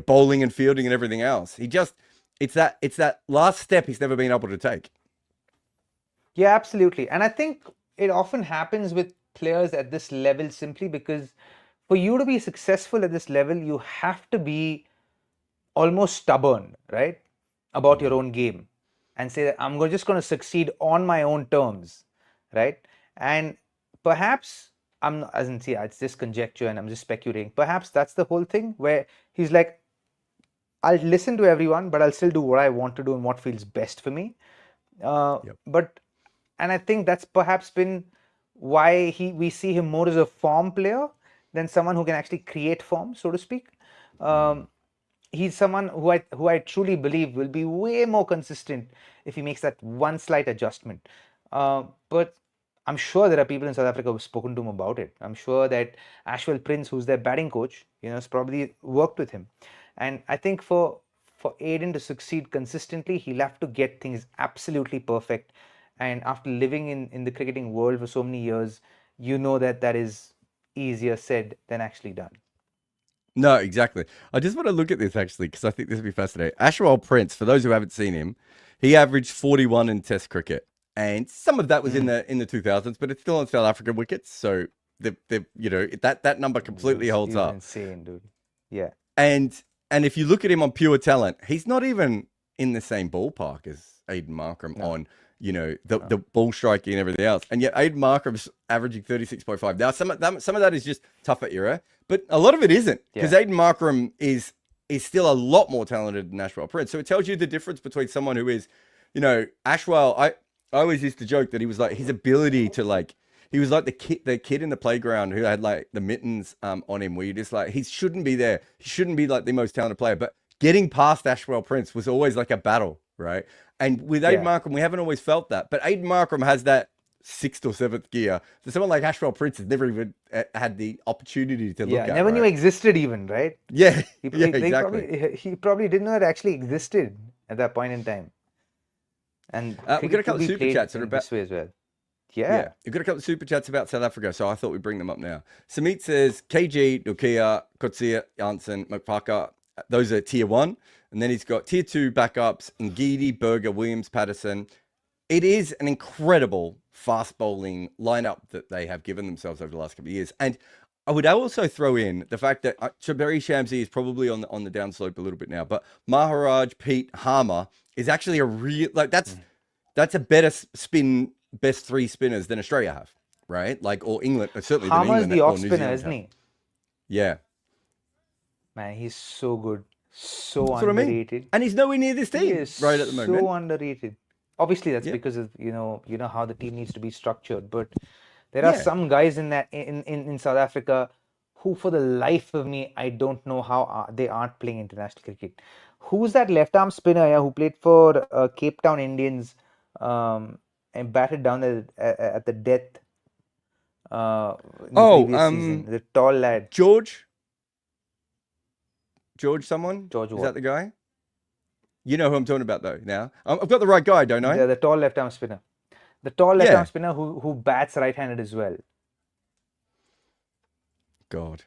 bowling and fielding and everything else. It's that last step he's never been able to take. Yeah, absolutely. And I think it often happens with players at this level simply because for you to be successful at this level, you have to be almost stubborn, right? About your own game and say that I'm just going to succeed on my own terms, right? And perhaps it's just conjecture and I'm just speculating. Perhaps that's the whole thing where he's like, I'll listen to everyone, but I'll still do what I want to do and what feels best for me. And I think that's perhaps been why we see him more as a form player than someone who can actually create form, so to speak. He's someone who I truly believe will be way more consistent if he makes that one slight adjustment. But I'm sure there are people in South Africa who've spoken to him about it. I'm sure that Ashwell Prince, who's their batting coach, has probably worked with him. And I think for Aiden to succeed consistently, he'll have to get things absolutely perfect. And after living in the cricketing world for so many years, that is easier said than actually done. No, exactly. I just want to look at this actually because I think this would be fascinating. Ashwell Prince, for those who haven't seen him, he averaged 41 in Test cricket, and some of that was in the 2000s, but it's still on South African wickets, so that number completely holds up. Insane, dude. Yeah. And if you look at him on pure talent, he's not even in the same ballpark as Aiden Markram on the ball striking and everything else. And yet Aiden Markram's averaging 36.5. Now, some of that is just tougher era, but a lot of it isn't because Aiden Markram is still a lot more talented than Ashwell Prince. So it tells you the difference between someone who is, Ashwell, I always used to joke that he was like his ability to he was like the kid in the playground who had like the mittens on him where you just like, he shouldn't be there. He shouldn't be like the most talented player, but getting past Ashwell Prince was always like a battle, right? And with Aiden Markram, we haven't always felt that. But Aiden Markram has that 6th or 7th gear. So someone like Ashwell Prince has never even had the opportunity to look at. Never knew existed even, right? Yeah, exactly. He probably didn't know it actually existed at that point in time. And we've got a couple of super chats that are about this way as well. Yeah, we've got a couple of super chats about South Africa, so I thought we'd bring them up now. Samit says, KG, Nokia, Kotsia, Janssen, McParker, those are tier 1. And then he's got tier 2 backups, Ngidi, Berger, Williams, Patterson. It is an incredible fast bowling lineup that they have given themselves over the last couple of years. And I would also throw in the fact that Shaberi Shamsi is probably on the downslope a little bit now, but Maharaj, Pete, Harmer is actually a real, that's a better spin, best 3 spinners than Australia have, right? Or England, certainly than England. Harmer's the off spinner, isn't he? Yeah. Man, he's so good. So underrated. I mean. And he's nowhere near this team right at the moment. So underrated. Obviously, that's because of how the team needs to be structured. But there are some guys in South Africa who, for the life of me, I don't know how they aren't playing international cricket. Who's that left arm spinner who played for Cape Town Indians and batted down at the death? Season? The tall lad. George someone? George Is that the guy? You know who I'm talking about though now. I've got the right guy, don't I? Yeah, the tall left arm spinner. The tall left arm spinner who bats right-handed as well. God.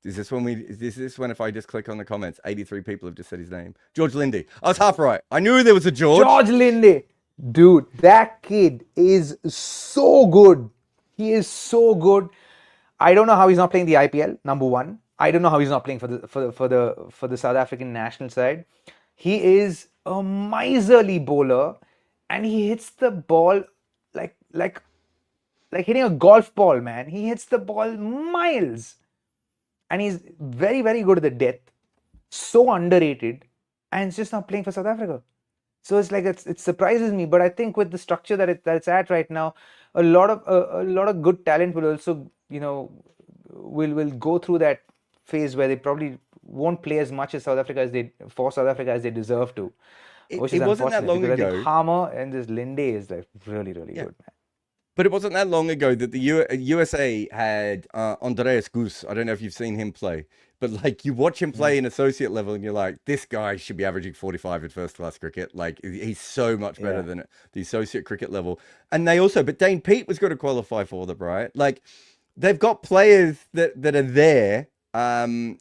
Is this when if I just click on the comments, 83 people have just said his name. George Lindy. I was half right. I knew there was a George. George Lindy. Dude, that kid is so good. He is so good. I don't know how he's not playing the IPL, number one. I don't know how he's not playing for the South African national side. He is a miserly bowler, and he hits the ball like like hitting a golf ball, man. He hits the ball miles. And he's very, very good at the depth. So underrated. And it's just not playing for South Africa. So it's like it surprises me. But I think with the structure that it's at right now, a lot of good talent will also, will go through that phase where they probably won't play as much as South Africa as they deserve to. Which is wasn't that unfortunate long because I ago. think Harmer and this Linde is like really, really good, man. But it wasn't that long ago that the USA had Andreas Goos. I don't know if you've seen him play, but like you watch him play in associate level and you're like, this guy should be averaging 45 in first class cricket. Like he's so much better than the associate cricket level. And but Dane Pete was going to qualify for them, right? Like they've got players that are there. And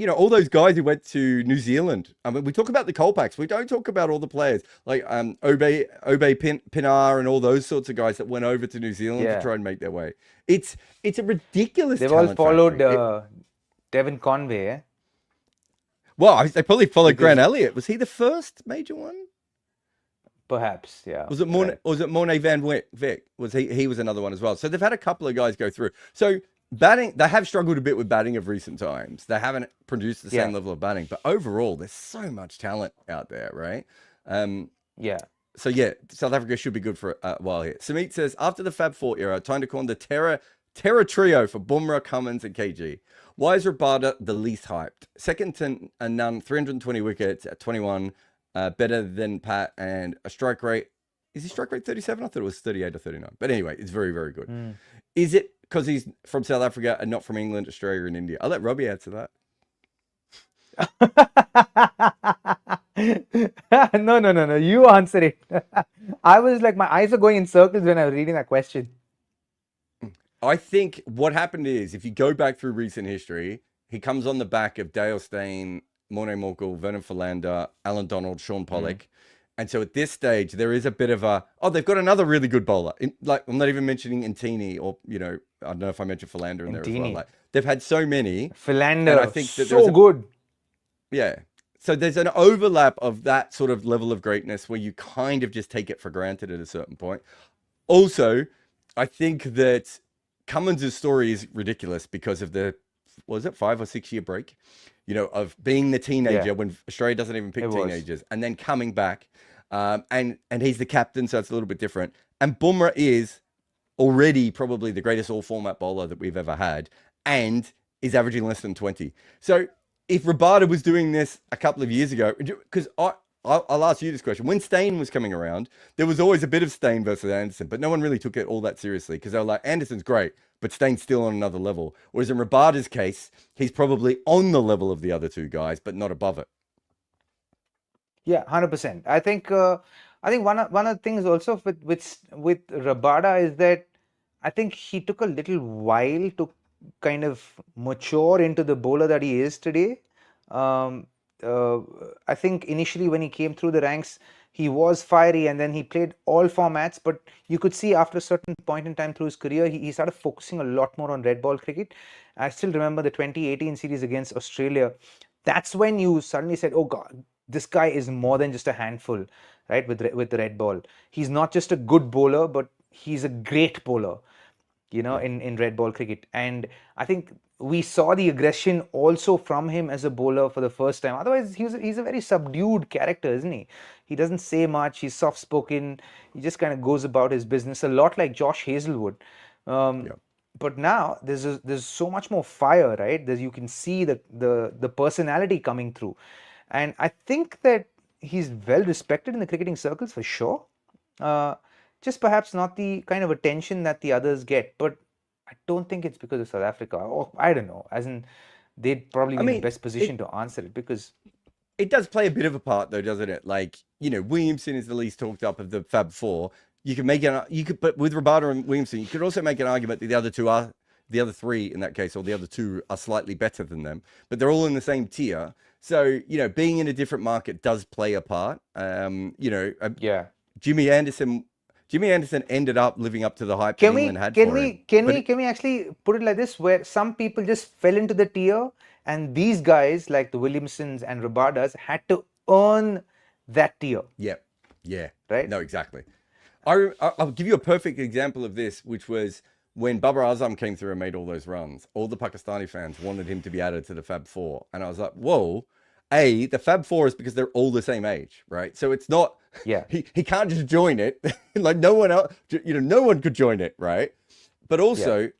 all those guys who went to New Zealand. I mean, we talk about the Colpacks. We don't talk about all the players like Obe Pinar and all those sorts of guys that went over to New Zealand to try and make their way. It's a ridiculous. They've all followed Devin Conway. Well, they probably followed Grant Elliott. Was he the first major one? Perhaps, yeah. Was it Morne van Wyk? He was another one as well. So they've had a couple of guys go through. So batting, they have struggled a bit with batting of recent times. They haven't produced the same level of batting, but overall, there's so much talent out there, right? So South Africa should be good for a while here. Samit says, after the Fab Four era, time to call the Terror Trio for Bumrah, Cummins, and KG. Why is Rabada the least hyped? Second to none, 320 wickets at 21, better than Pat, and a strike rate. Is he strike rate 37? I thought it was 38 or 39. But anyway, it's very, very good. Is it because he's from South Africa and not from England, Australia, and India? I'll let Robbie answer that. No. You answer it. I was like, my eyes are going in circles when I was reading that question. I think what happened is, if you go back through recent history, he comes on the back of Dale Steyn, Morne Morkel, Vernon Philander, Alan Donald, Sean Pollock. And so at this stage, there is a bit of they've got another really good bowler. I'm not even mentioning Intini or, I don't know if I mentioned Philander in there as well. Like, they've had so many. Philander, I think that so good. Yeah. So there's an overlap of that sort of level of greatness where you kind of just take it for granted at a certain point. Also, I think that Cummins' story is ridiculous because of the, 5 or 6 year break, of being the teenager when Australia doesn't even pick teenagers and then coming back. And he's the captain, so it's a little bit different. And Bumrah is already probably the greatest all-format bowler that we've ever had and is averaging less than 20. So if Rabada was doing this a couple of years ago, because I'll ask you this question. When Steyn was coming around, there was always a bit of Steyn versus Anderson, but no one really took it all that seriously because they were like, Anderson's great, but Steyn's still on another level. Whereas in Rabada's case, he's probably on the level of the other two guys, but not above it. Yeah, 100%. I think one of the things also with Rabada is that I think he took a little while to kind of mature into the bowler that he is today. I think initially when he came through the ranks, he was fiery and then he played all formats, but you could see after a certain point in time through his career, he started focusing a lot more on red ball cricket. I still remember the 2018 series against Australia. That's when you suddenly said, oh God, this guy is more than just a handful, right? With the red ball. He's not just a good bowler, but he's a great bowler, in red ball cricket. And I think we saw the aggression also from him as a bowler for the first time. Otherwise, he's a very subdued character, isn't he? He doesn't say much. He's soft-spoken. He just kind of goes about his business a lot like Josh Hazlewood. But now there's so much more fire, right? You can see the personality coming through. And I think that he's well respected in the cricketing circles for sure. Just perhaps not the kind of attention that the others get. But I don't think it's because of South Africa. Or I don't know. As in, they'd probably be in the best position to answer it because it does play a bit of a part, though, doesn't it? Like, Williamson is the least talked up of the Fab Four. You can but with Rabada and Williamson, you could also make an argument that the other three in that case, or the other two are slightly better than them, but they're all in the same tier. So, being in a different market does play a part. Jimmy Anderson ended up living up to the hype that England had for him. Can we actually put it like this, where some people just fell into the tier and these guys like the Williamsons and Rabadas had to earn that tier? Yeah. Right? No, exactly. I'll give you a perfect example of this, which was when Babar Azam came through and made all those runs. All the Pakistani fans wanted him to be added to the Fab Four, and I was like, whoa. The Fab Four is because they're all the same age, right? So it's not. Yeah. He can't just join it. Like no one else, no one could join it, right? But also,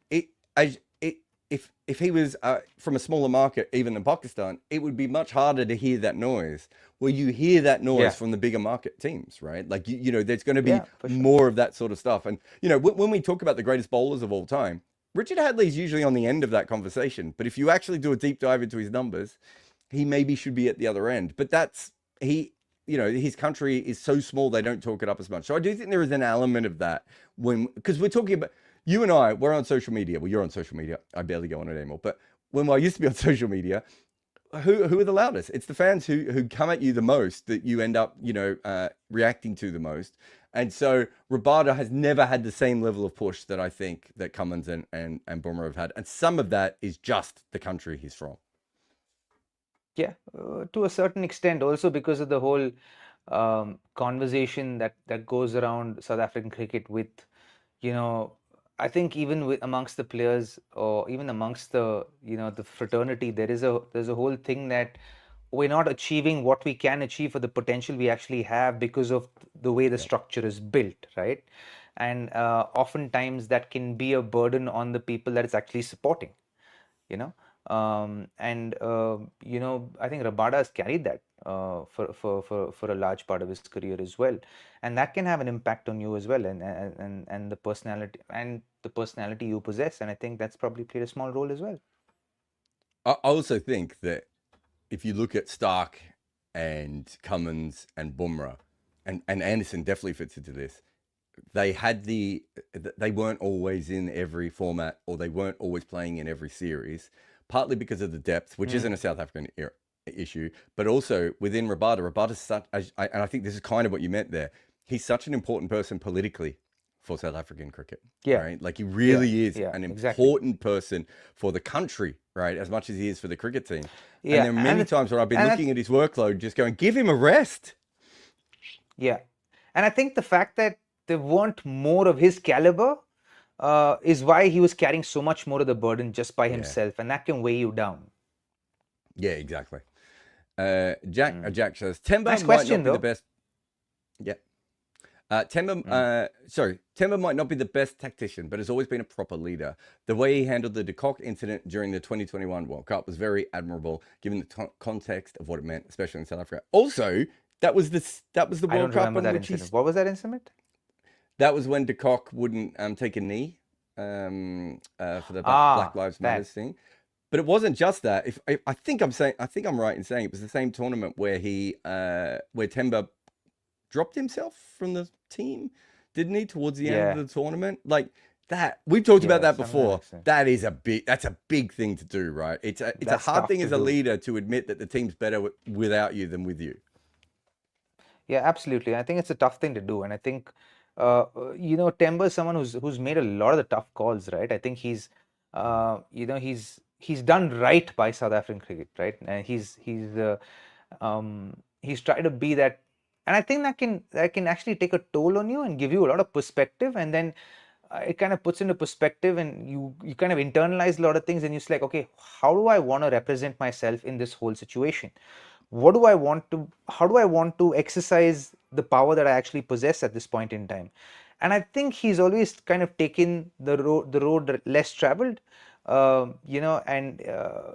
if he was from a smaller market, even in Pakistan, it would be much harder to hear that noise. Well, you hear that noise from the bigger market teams, right? Like there's going to be more of that sort of stuff. And when we talk about the greatest bowlers of all time, Richard Hadley's usually on the end of that conversation. But if you actually do a deep dive into his numbers, he maybe should be at the other end. But his country is so small, they don't talk it up as much. So I do think there is an element of that because we're talking about, you and I, we're on social media. Well, you're on social media. I barely go on it anymore. But when I used to be on social media, who are the loudest? It's the fans who come at you the most that you end up, reacting to the most. And so Rabada has never had the same level of push that I think that Cummins and Bumrah have had. And some of that is just the country he's from. Yeah, to a certain extent, also because of the whole conversation that goes around South African cricket with, I think even amongst the players or even amongst the the fraternity, there's a whole thing that we're not achieving what we can achieve for the potential we actually have because of the way the structure is built, right? And oftentimes that can be a burden on the people that it's actually supporting, I think Rabada has carried that for a large part of his career as well, and that can have an impact on you as well, and the personality you possess, and I think that's probably played a small role as well. I also think that if you look at Stark and Cummins and Bumrah, and Anderson definitely fits into this, they weren't always in every format, or they weren't always playing in every series, partly because of the depth, which isn't a South African issue, but also within Rabada's such, and I think this is kind of what you meant there, he's such an important person politically for South African cricket, right? Like he really is an important person for the country, right? As much as he is for the cricket team. And there are many times where I've been looking at his workload, just going, give him a rest. Yeah. And I think the fact that there weren't more of his caliber is why he was carrying so much more of the burden just by himself, and that can weigh you down. Yeah, exactly. Jack says, Temba nice might question, not be the best. Yeah. Temba might not be the best tactician, but has always been a proper leader. The way he handled the de Kock incident during the 2021 World Cup was very admirable, given the context of what it meant, especially in South Africa. Also, that was the World Cup in which he... What was that incident? That was when de Kock wouldn't take a knee for the Black Lives Matter thing. But it wasn't just that. I think I'm right in saying it was the same tournament where where Temba dropped himself from the team, didn't he, towards the end of the tournament? Like that. We've talked about that before. That's a big thing to do, right? It's a hard thing as a leader to admit that the team's better without you than with you. Yeah, absolutely. I think it's a tough thing to do, and I think Temba is someone who's made a lot of the tough calls, right? I think he's done right by South African cricket, right? And he's tried to be that, and I think that can actually take a toll on you and give you a lot of perspective, and then it kind of puts into perspective, and you kind of internalize a lot of things, and you're like, okay, how do I want to represent myself in this whole situation? How do I want to exercise the power that I actually possess at this point in time? And I think he's always kind of taken the road less traveled, and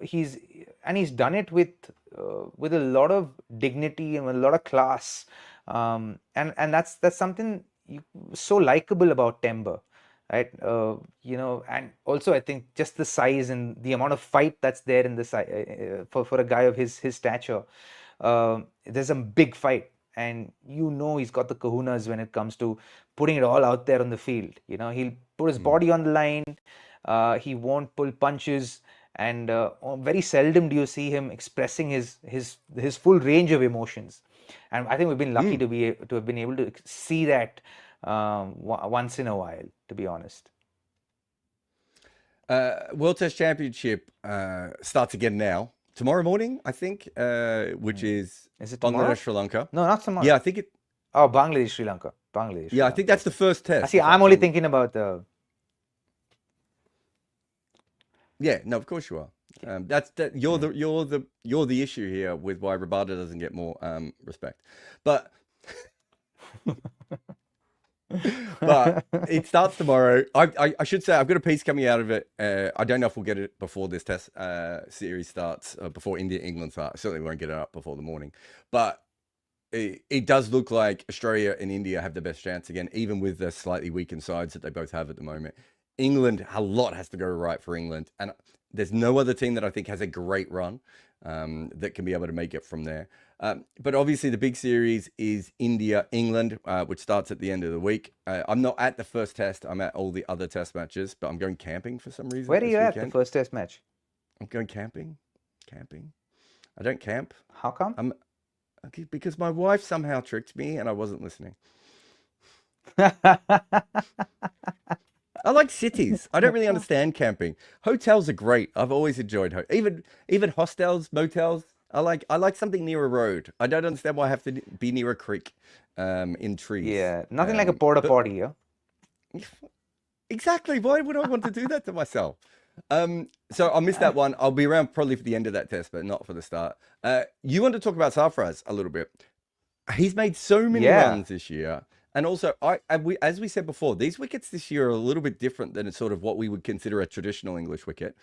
he's done it with a lot of dignity and with a lot of class, and that's something so likable about Temba, right? And also I think just the size and the amount of fight that's there in the for a guy of his stature. There's a big fight, and he's got the kahunas when it comes to putting it all out there on the field. He'll put his body on the line. He won't pull punches, and very seldom do you see him expressing his full range of emotions. And I think we've been lucky to have been able to see that once in a while, to be honest. World Test Championship starts again now. Tomorrow morning, I think, which is it Bangladesh, Sri Lanka. No, not tomorrow. Yeah, I think it... Oh, Bangladesh, Sri Lanka. Bangladesh. Yeah, I think that's the first test. See, I'm only thinking about the. Yeah, no, of course you are. You're the issue here with why Rabada doesn't get more respect. But but it starts tomorrow. I should say I've got a piece coming out of it. I don't know if we'll get it before this test series starts, before England starts. Certainly won't get it up before the morning. But it does look like Australia and India have the best chance again, even with the slightly weakened sides that they both have at the moment. England, a lot has to go right for England, and there's no other team that I think has a great run that can be able to make it from there. But obviously the big series is India-England, which starts at the end of the week. I'm not at the first test. I'm at all the other test matches, but I'm going camping for some reason. Where are you at the first test match? I'm going camping. I don't camp. How come? Because my wife somehow tricked me and I wasn't listening. I like cities. I don't really understand camping. Hotels are great. I've always enjoyed even hostels, motels. I like something near a road. I don't understand why I have to be near a creek, in trees. Yeah, nothing like a porta potty, yeah. Exactly. Why would I want to do that to myself? So I'll miss that one. I'll be around probably for the end of that test, but not for the start. You want to talk about Sarfaraz a little bit. He's made so many runs this year. And also, as we said before, these wickets this year are a little bit different than sort of what we would consider a traditional English wicket.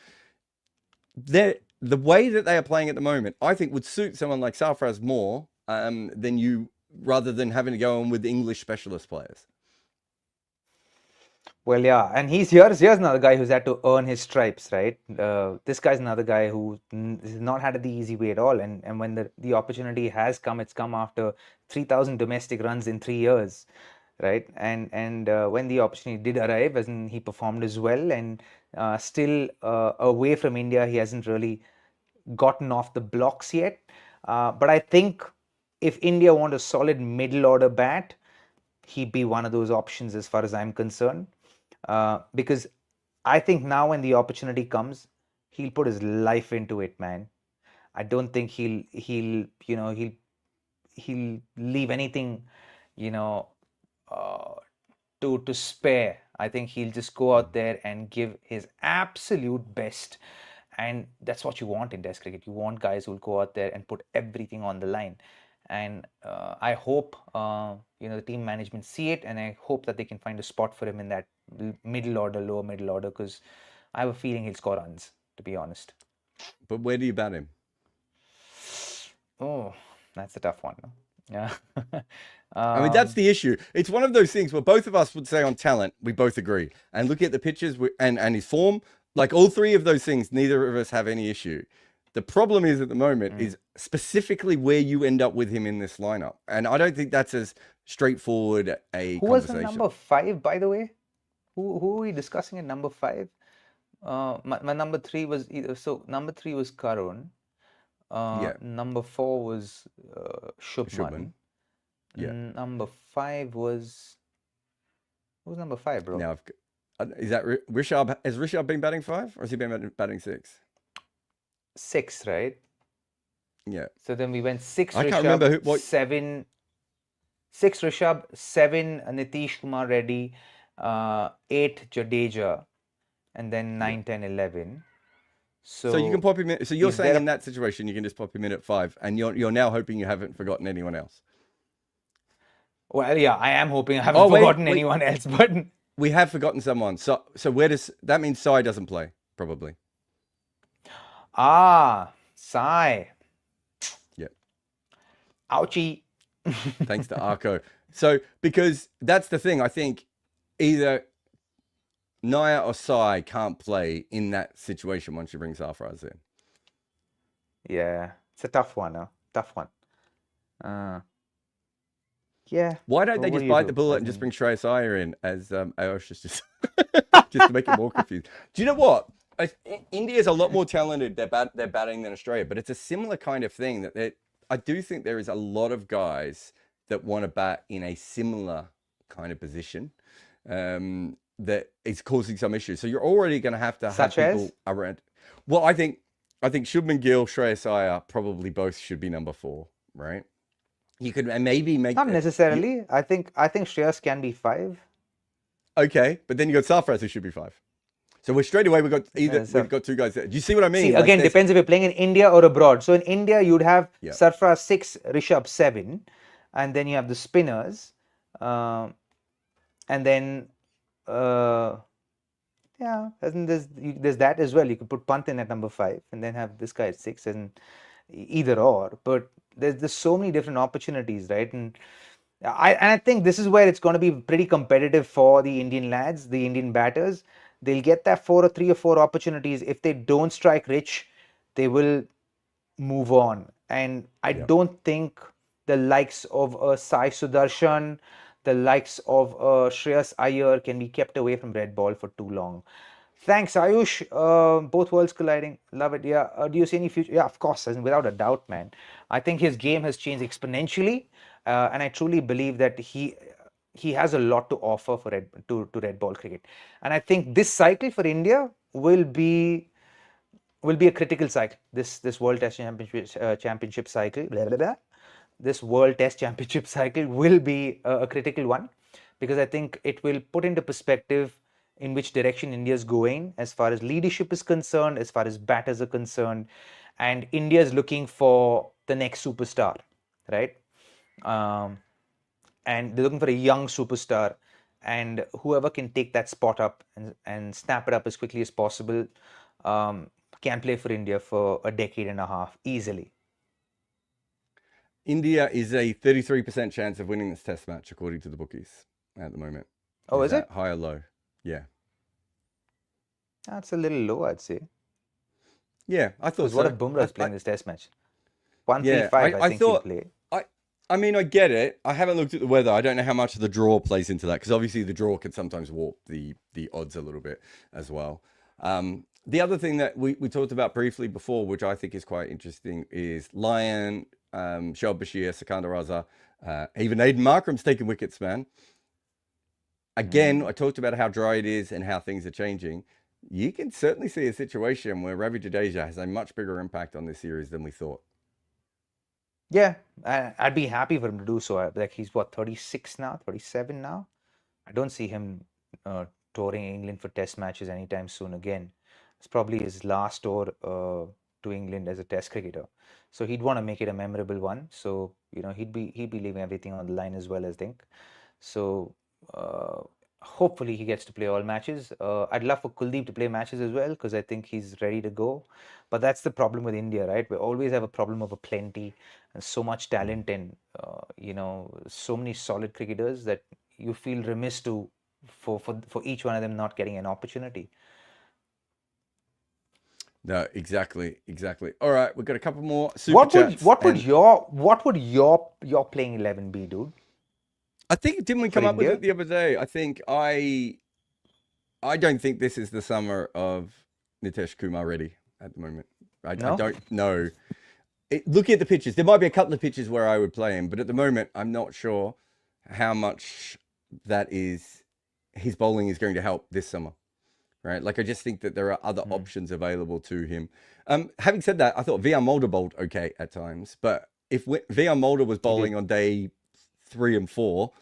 The way that they are playing at the moment, I think, would suit someone like Sarfaraz more rather than having to go on with English specialist players. Well, yeah, and here's another guy who's had to earn his stripes, right? This guy's another guy who has not had it the easy way at all. And when the opportunity has come, it's come after 3,000 domestic runs in 3 years, right? And when the opportunity did arrive, as in he performed as well, and still away from India, he hasn't really gotten off the blocks yet. But I think if India want a solid middle order bat, he'd be one of those options as far as I'm concerned. Because I think now when the opportunity comes, he'll put his life into it, man. I don't think he'll leave anything, to spare. I think he'll just go out there and give his absolute best. And that's what you want in Test cricket. You want guys who'll go out there and put everything on the line. And I hope the team management see it, and I hope that they can find a spot for him in that middle order, lower middle order, because I have a feeling he'll score runs, to be honest. But where do you bat him? Oh, that's a tough one. Yeah. I mean, that's the issue. It's one of those things where both of us would say on talent, we both agree. And look at the pictures and his form, like all three of those things, neither of us have any issue. The problem is at the moment is specifically where you end up with him in this lineup. And I don't think that's as straightforward a Who conversation. was the number 5, by the way? Who are we discussing at number 5? My number 3 was number 3 was Karun. Number 4 was Shubman. Yeah. Number 5 was... Who was number 5, bro? Now, is that Rishabh? Has Rishabh been batting 5 or has he been batting 6? 6, right? Yeah. So then we went 6 I Rishabh, can't remember 7... 6 Rishabh, 7 Nitish Kumar Reddy, 8 Jadeja, and then 9, 10, 11. So you can pop him in. So you're saying in that situation, you can just pop him in at 5, and you're now hoping you haven't forgotten anyone else. Well, yeah, I am hoping I haven't forgotten anyone else, but we have forgotten someone. So where does that mean? Sai doesn't play, probably. Sai. Yeah. Ouchie. Thanks to Arco. So because that's the thing, I think either Naya or Sai can't play in that situation once you bring Sarfaraz in. Yeah, it's a tough one. Tough one. Yeah. Why don't they just bite the bullet and just bring Shreyas Iyer in as Ayosh just to make it more confused? Do you know what? India's a lot more talented. They're batting than Australia, but it's a similar kind of thing that I do think there is a lot of guys that want to bat in a similar kind of position that is causing some issues. So you're already going to have people around. Well, I think Shubman Gill, Shreyas Iyer probably both should be number 4, right? You could maybe make Not necessarily. I think Shreyas can be 5. okay, but then you got Sarfraz who should be 5. So we're straight away we've got 2 guys there. Do you see what I mean? See, again, depends if you're playing in India or abroad. So in India, you'd have Sarfraz 6, Rishabh 7, and then you have the spinners, and then there's that as well. You could put Pant in at number 5, and then have this guy at 6, and either or. But there's so many different opportunities, right? And I think this is where it's going to be pretty competitive for the Indian lads, the Indian batters. They'll get that 3 or 4 opportunities. If they don't strike rich, they will move on. And I don't think the likes of Sai Sudarshan, the likes of Shreyas Iyer can be kept away from red ball for too long. Thanks, Ayush. Both worlds colliding. Love it. Yeah. Do you see any future? Yeah, of course. Without a doubt, man. I think his game has changed exponentially. And I truly believe that he has a lot to offer for red ball cricket. And I think this cycle for India will be a critical cycle. This World Test Championship cycle. Blah, blah, blah. This World Test Championship cycle will be a critical one, because I think it will put into perspective in which direction India is going as far as leadership is concerned, as far as batters are concerned, and India is looking for the next superstar, right? And they're looking for a young superstar, and whoever can take that spot up and snap it up as quickly as possible can play for India for a decade and a half easily. India is a 33% chance of winning this test match, according to the bookies at the moment. Oh, is it? High or low? Yeah. That's a little low, I'd say. Yeah, I thought so. What if Bumrah's playing this test match? 135, I think he'll play. I mean, I get it. I haven't looked at the weather. I don't know how much of the draw plays into that, because obviously the draw can sometimes warp the odds a little bit as well. The other thing that we talked about briefly before, which I think is quite interesting, is Lyon, Shoaib Bashir, Sikandar Raza, even Aiden Markram's taking wickets, man. Again, I talked about how dry it is and how things are changing. You can certainly see a situation where Ravi Jadeja has a much bigger impact on this series than we thought. Yeah, I'd be happy for him to do so. Like, he's 36 now, 37 now. I don't see him touring England for test matches anytime soon again. It's probably his last tour to England as a test cricketer. So he'd want to make it a memorable one. So, he'd be leaving everything on the line as well, I think. So hopefully he gets to play all matches. I'd love for Kuldeep to play matches as well, because I think he's ready to go. But that's the problem with India, right? We always have a problem of a plenty and so much talent and, so many solid cricketers that you feel remiss for each one of them not getting an opportunity. No, exactly. All right, we've got a couple more super chats. What would your playing 11 be, dude? I think, didn't we come up with it the other day? I think I don't think this is the summer of Nitish Kumar Reddy at the moment. I don't know. Looking at the pitches, there might be a couple of pitches where I would play him, but at the moment, I'm not sure how much that is his bowling is going to help this summer. Right? Like, I just think that there are other options available to him. Having said that, I thought VR Mulder bowled okay at times, but if VR Mulder was bowling on day 3 and 4,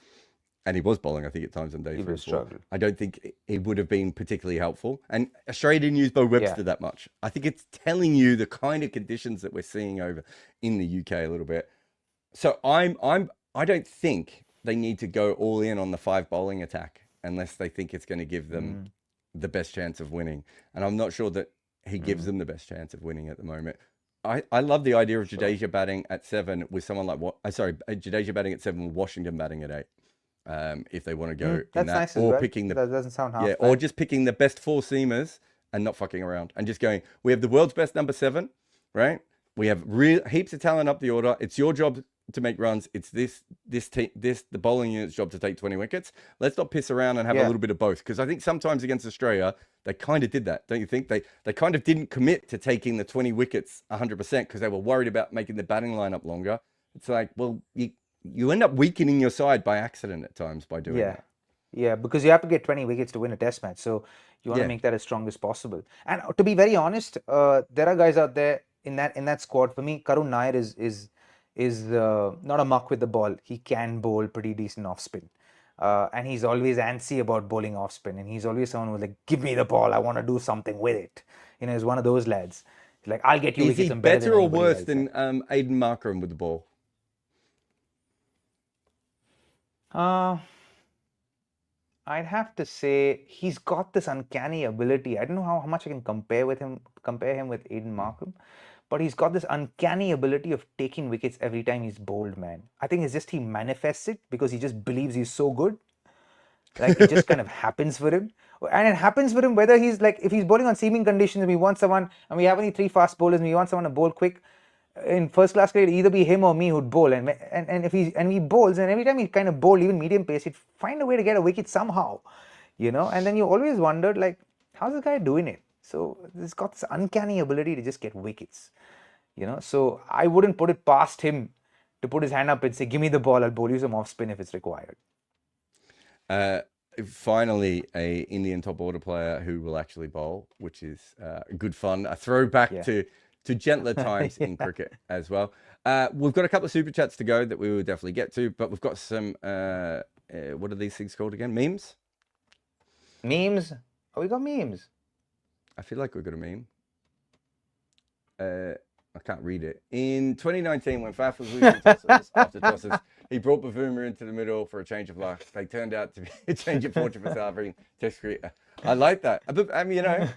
and he was bowling, I think, at times on day 3 and 4, I don't think it would have been particularly helpful. And Australia didn't use Bo Webster that much. I think it's telling you the kind of conditions that we're seeing over in the UK a little bit. So I don't think they need to go all in on the 5 bowling attack unless they think it's going to give them the best chance of winning. And I'm not sure that he gives them the best chance of winning at the moment. I love the idea of Jadeja batting at 7 with someone like Jadeja batting at 7 with Washington batting at 8. If they want to go in that, nice, or well. picking that doesn't sound half bad. or just picking the best 4 seamers and not fucking around and just going, we have the world's best number 7, right? We have heaps of talent up the order. It's your job to make runs. It's the bowling unit's job to take 20 wickets. Let's not piss around and have a little bit of both, because I think sometimes against Australia they kind of did that, don't you think? They kind of didn't commit to taking the 20 wickets 100% because they were worried about making the batting lineup longer. It's like, well, you end up weakening your side by accident at times by doing that. Yeah, because you have to get 20 wickets to win a test match, so you want to make that as strong as possible. And to be very honest, there are guys out there in that squad. For me, Karun Nair is is not a muck with the ball. He can bowl pretty decent off spin. And he's always antsy about bowling off spin. And he's always someone who's like, give me the ball. I want to do something with it. You know, he's one of those lads. He's like, I'll get you Is wickets. he I'm better better than or anybody worse else. than Aiden Markram with the ball? I'd have to say he's got this uncanny ability. I don't know how much I can compare him with Aiden Markram, but he's got this uncanny ability of taking wickets every time he's bowled, man. I think it's just he manifests it because he just believes he's so good. Like it just kind of happens for him. And it happens for him whether he's like, if he's bowling on seaming conditions and we want someone, and we have only 3 fast bowlers and we want someone to bowl quick, in first class cricket, either be him or me who'd bowl, and if he bowls, and every time he kind of bowl even medium pace, he'd find a way to get a wicket somehow, you know. And then you always wondered, like, how's this guy doing it? So he's got this uncanny ability to just get wickets, you know. So I wouldn't put it past him to put his hand up and say, give me the ball, I'll bowl you some off spin if it's required. Finally, a Indian top order player who will actually bowl, which is good fun. A throwback to gentler times in cricket as well. We've got a couple of super chats to go that we will definitely get to, but we've got some, what are these things called again? Memes? Memes? Oh, we got memes. I feel like we've got a meme. I can't read it. In 2019, when Faf was losing tosses after tosses, he brought Bavuma into the middle for a change of luck. They turned out to be a change of fortune for South African Test cricket. I like that. I mean, you know,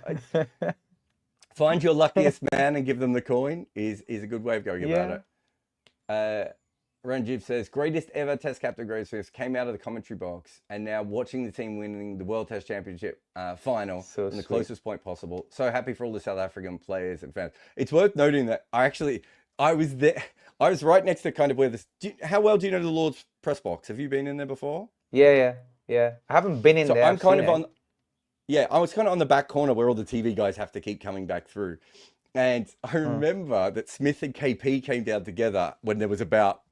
find your luckiest man and give them the coin is a good way of going about it. Ranjiv says, greatest ever Test captain Grace Smith came out of the commentary box and now watching the team winning the World Test Championship final in the closest point possible. So happy for all the South African players and fans. It's worth noting that I was there. I was right next to kind of where this... how well do you know the Lord's press box? Have you been in there before? Yeah. I haven't been in there. I'm kind of on... Yeah, I was kind of on the back corner where all the TV guys have to keep coming back through. And I remember that Smith and KP came down together when there was about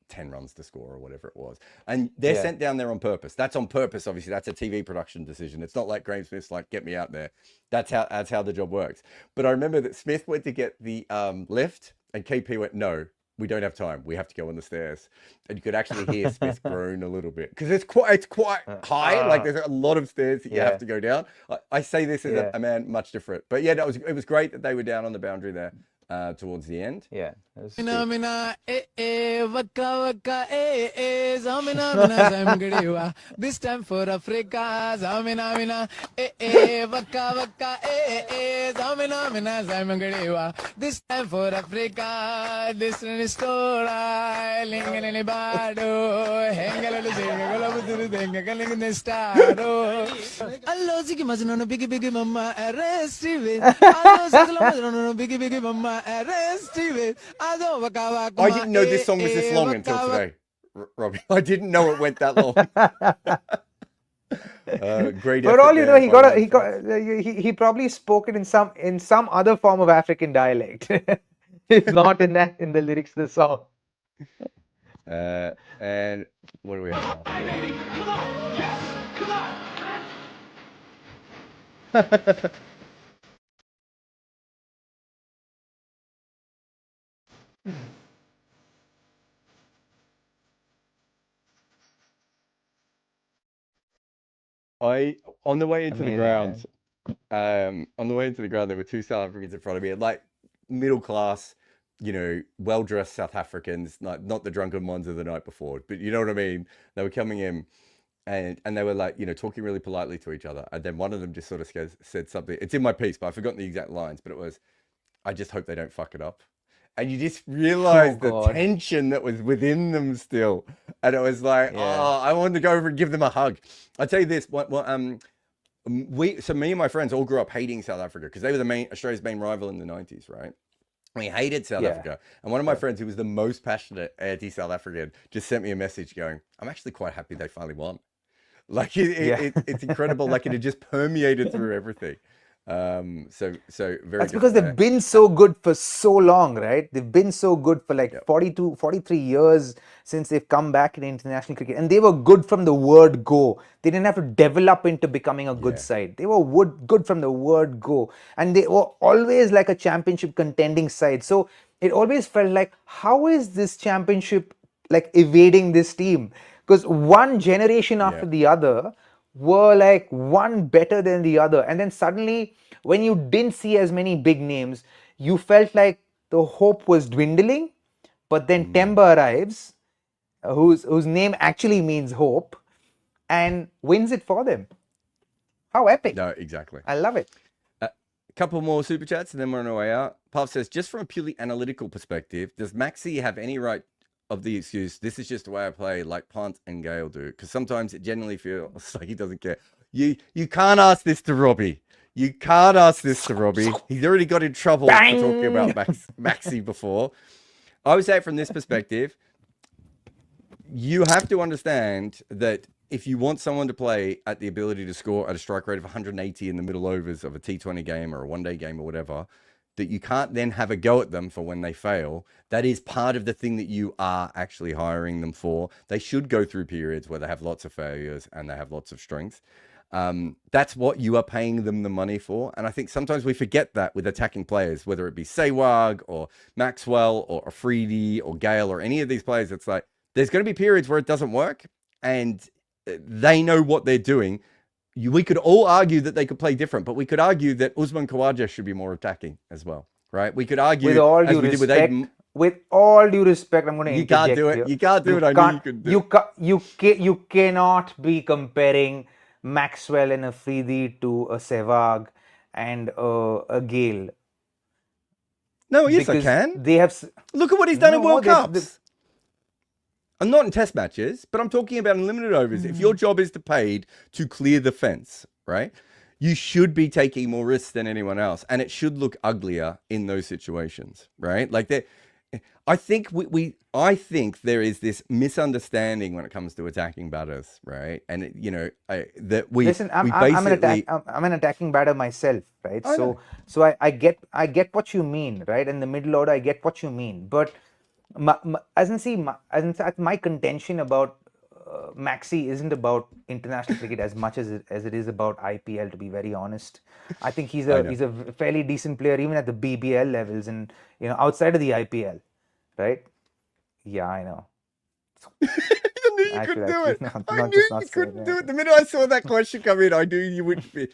10 runs to score or whatever it was. And they're sent down there on purpose. That's on purpose, obviously. That's a TV production decision. It's not like Graham Smith's like, get me out there. That's how the job works. But I remember that Smith went to get the lift and KP went, no, we don't have time. We have to go on the stairs. And you could actually hear Smith groan a little bit because it's quite high. Like there's a lot of stairs that you have to go down. I say this as a man much different. But yeah, it was great that they were down on the boundary there. Towards the end. Yeah. This time for Africa. This time for Africa. This is story. Biggie mama arrest biggie mama arrest I didn't know this song was this long until today, Robbie. I didn't know it went that long. Great. For all you know, he probably spoke it in some other form of African dialect. It's not in the lyrics of the song. And what do we have now? Come on. On the way into the ground, there were two South Africans in front of me, like middle class, you know, well-dressed South Africans, not the drunken ones of the night before, but you know what I mean? They were coming in and they were like, you know, talking really politely to each other. And then one of them just sort of said something. It's in my piece, but I've forgotten the exact lines, but it was, I just hope they don't fuck it up. And you just realize the tension that was within them still. And it was like, I wanted to go over and give them a hug. I'll tell you this, me and my friends all grew up hating South Africa because they were Australia's main rival in the 90s, right? We hated South Africa. And one of my friends who was the most passionate anti-South African just sent me a message going, I'm actually quite happy they finally won. Like it's incredible. Like it had just permeated through everything. So very. That's because they've been so good for so long, right? They've been so good for like 43 years since they've come back in international cricket, and they were good from the word go. They didn't have to develop into becoming a good side. They were good from the word go, and they were always like a championship contending side. So it always felt like, how is this championship like evading this team? Because one generation after the other were like one better than the other, and then suddenly when you didn't see as many big names, you felt like the hope was dwindling. But then Temba arrives, whose name actually means hope, and wins it for them. How epic! No, exactly. I love it. Couple more super chats and then we're on our way out. Puff says, just from a purely analytical perspective, does Maxi have any right of the excuse, this is just the way I play, like Pant and Gale do? Because sometimes it generally feels like he doesn't care. You can't ask this to Robbie. You can't ask this to Robbie. He's already got in trouble for talking about Maxi before. I would say from this perspective, you have to understand that if you want someone to play at the ability to score at a strike rate of 180 in the middle overs of a T20 game or a one-day game or whatever, that you can't then have a go at them for when they fail. That is part of the thing that you are actually hiring them for. They should go through periods where they have lots of failures and they have lots of strengths. That's what you are paying them the money for. And I think sometimes we forget that with attacking players, whether it be Sehwag or Maxwell or Afridi or Gale or any of these players. It's like, there's going to be periods where it doesn't work and they know what they're doing. We could all argue that they could play different, but we could argue that Usman Khawaja should be more attacking as well, right? We could argue, with all due as we did with respect, Aiden. with all due respect, I'm going to You can't do it. here. You can't do it. I knew you could do it. You cannot be comparing Maxwell and Afridi to a Sehwag and a Gale. No, yes, I Because can. They have. Look at what he's done in No, World they- Cups. I'm not in test matches, but I'm talking about in limited overs. If your job is to clear the fence, right? You should be taking more risks than anyone else, and it should look uglier in those situations, right? Like that. I think I think there is this misunderstanding when it comes to attacking batters, right? And that we Listen, I'm an attacking batter myself, right? So I get what you mean, right? In the middle order, I get what you mean, but my contention about Maxi isn't about international cricket as much as it is about IPL. To be very honest, I think he's a fairly decent player even at the BBL levels and outside of the IPL, right? Yeah, I know. I knew you couldn't do it. I knew you couldn't do it. The minute I saw that question come in, I knew you wouldn't be.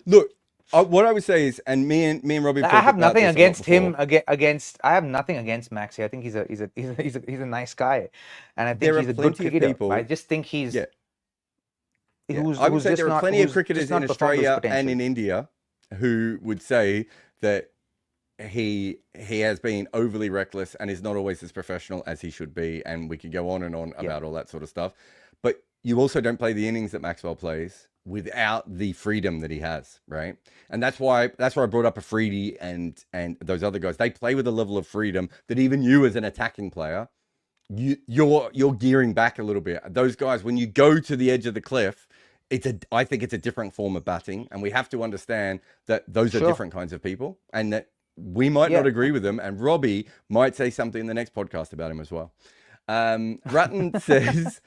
Look, what I would say is, and me and Robbie, I have nothing against him. I have nothing against Maxi. I think he's a nice guy, and I think he's a good cricketer. I just think he's. Yeah. I would say there are plenty of cricketers in Australia and in India who would say that he has been overly reckless and is not always as professional as he should be, and we could go on and on about all that sort of stuff. But you also don't play the innings that Maxwell plays without the freedom that he has, right? And that's why I brought up Afridi and those other guys. They play with a level of freedom that even you as an attacking player, you're gearing back a little bit. Those guys, when you go to the edge of the cliff, I think it's a different form of batting, and we have to understand that those are different kinds of people, and that we might not agree with them, and Robbie might say something in the next podcast about him as well. Ratton says,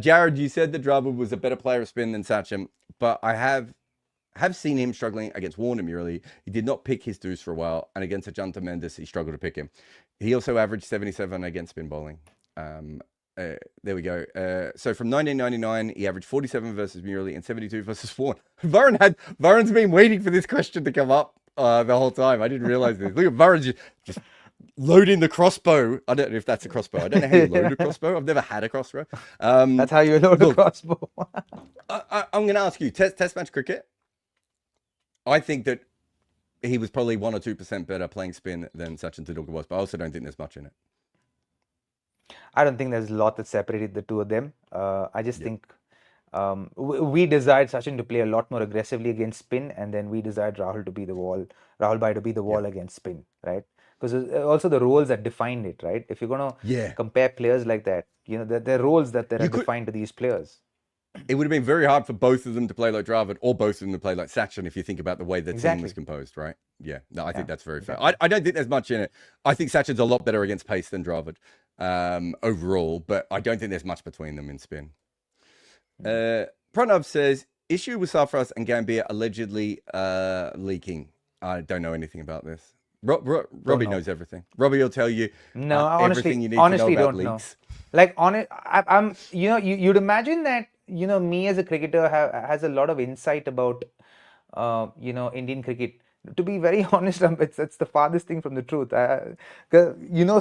Jared, you said that Dravid was a better player of spin than Sachin, but I have seen him struggling against Warner Murali. He did not pick his dues for a while, and against Ajanta Mendes, he struggled to pick him. He also averaged 77 against spin bowling. There we go. So from 1999, he averaged 47 versus Murali and 72 versus Warner. Varun's been waiting for this question to come up the whole time. I didn't realize this. Look at Varun just loading the crossbow. I don't know if that's a crossbow. I don't know how you load a crossbow. I've never had a crossbow. That's how you load a crossbow. I'm going to ask you, test match cricket. I think that he was probably 1 or 2% better playing spin than Sachin Tendulkar was, but I also don't think there's much in it. I don't think there's a lot that separated the two of them. I just think we desired Sachin to play a lot more aggressively against spin, and then we desired Rahul to be the wall, Rahul Bhai to be the wall against spin, right? Because also the roles that defined it, right? If you're going to compare players like that, there are roles that are defined to these players. It would have been very hard for both of them to play like Dravid or both of them to play like Sachin if you think about the way the team was composed, right? Yeah, no, I think that's very fair. I don't think there's much in it. I think Sachin's a lot better against pace than Dravid overall, but I don't think there's much between them in spin. Pranav says, issue with Sarfraz and Gambia allegedly leaking. I don't know anything about this. Robbie knows everything. Robbie will tell you No, everything you need honestly to know about don't know. leagues. Like on it, I'm you'd imagine that me as a cricketer has a lot of insight about Indian cricket. To be very honest, it's the farthest thing from the truth.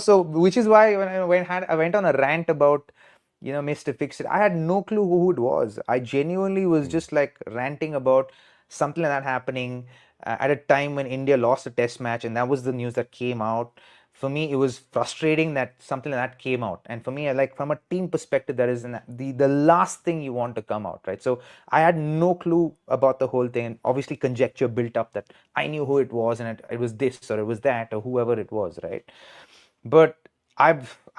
So which is why when I went on a rant about Mr. Fix It, I had no clue who it was. I genuinely was just like ranting about something like that happening at a time when India lost a test match, and that was the news that came out. For me, it was frustrating that something like that came out, and for me, like from a team perspective, that is the last thing you want to come out, right? So I had no clue about the whole thing, and obviously conjecture built up that I knew who it was, and it was this or it was that or whoever it was, right? But I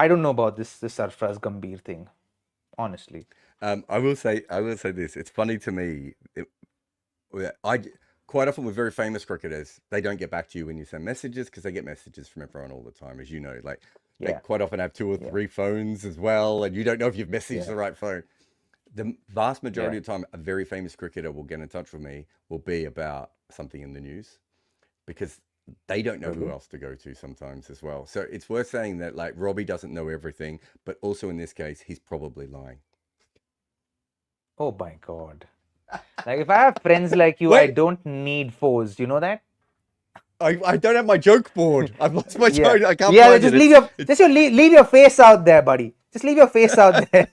don't know about this Sarfraz Gambhir thing, honestly. I will say this. It's funny to me. I quite often with very famous cricketers, they don't get back to you when you send messages because they get messages from everyone all the time, as you know. Like they quite often have 2 or 3 phones as well, and you don't know if you've messaged the right phone. The vast majority of the time, a very famous cricketer will get in touch with me, will be about something in the news, because they don't know who else to go to sometimes as well. So it's worth saying that like Robbie doesn't know everything, but also in this case, he's probably lying. Oh my God. Like if I have friends like you, I don't need foes. You know that? I don't have my joke board. I've lost my joke. I can't Yeah, find just it. leave your face out there, buddy. Just leave your face out there.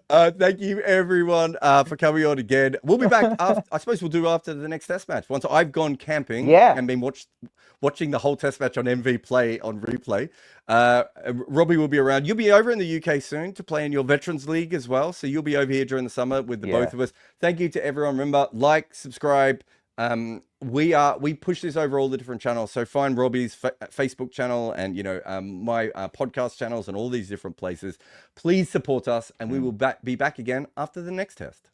Thank you everyone for coming on again. We'll be back after, I suppose we'll do after the next test match. Once I've gone camping and been watching the whole test match on MV Play on replay. Robbie will be around. You'll be over in the UK soon to play in your Veterans League as well. So you'll be over here during the summer with the both of us. Thank you to everyone. Remember, like, subscribe. We push this over all the different channels. So find Robbie's Facebook channel and my podcast channels and all these different places. Please support us, and we will be back again after the next test.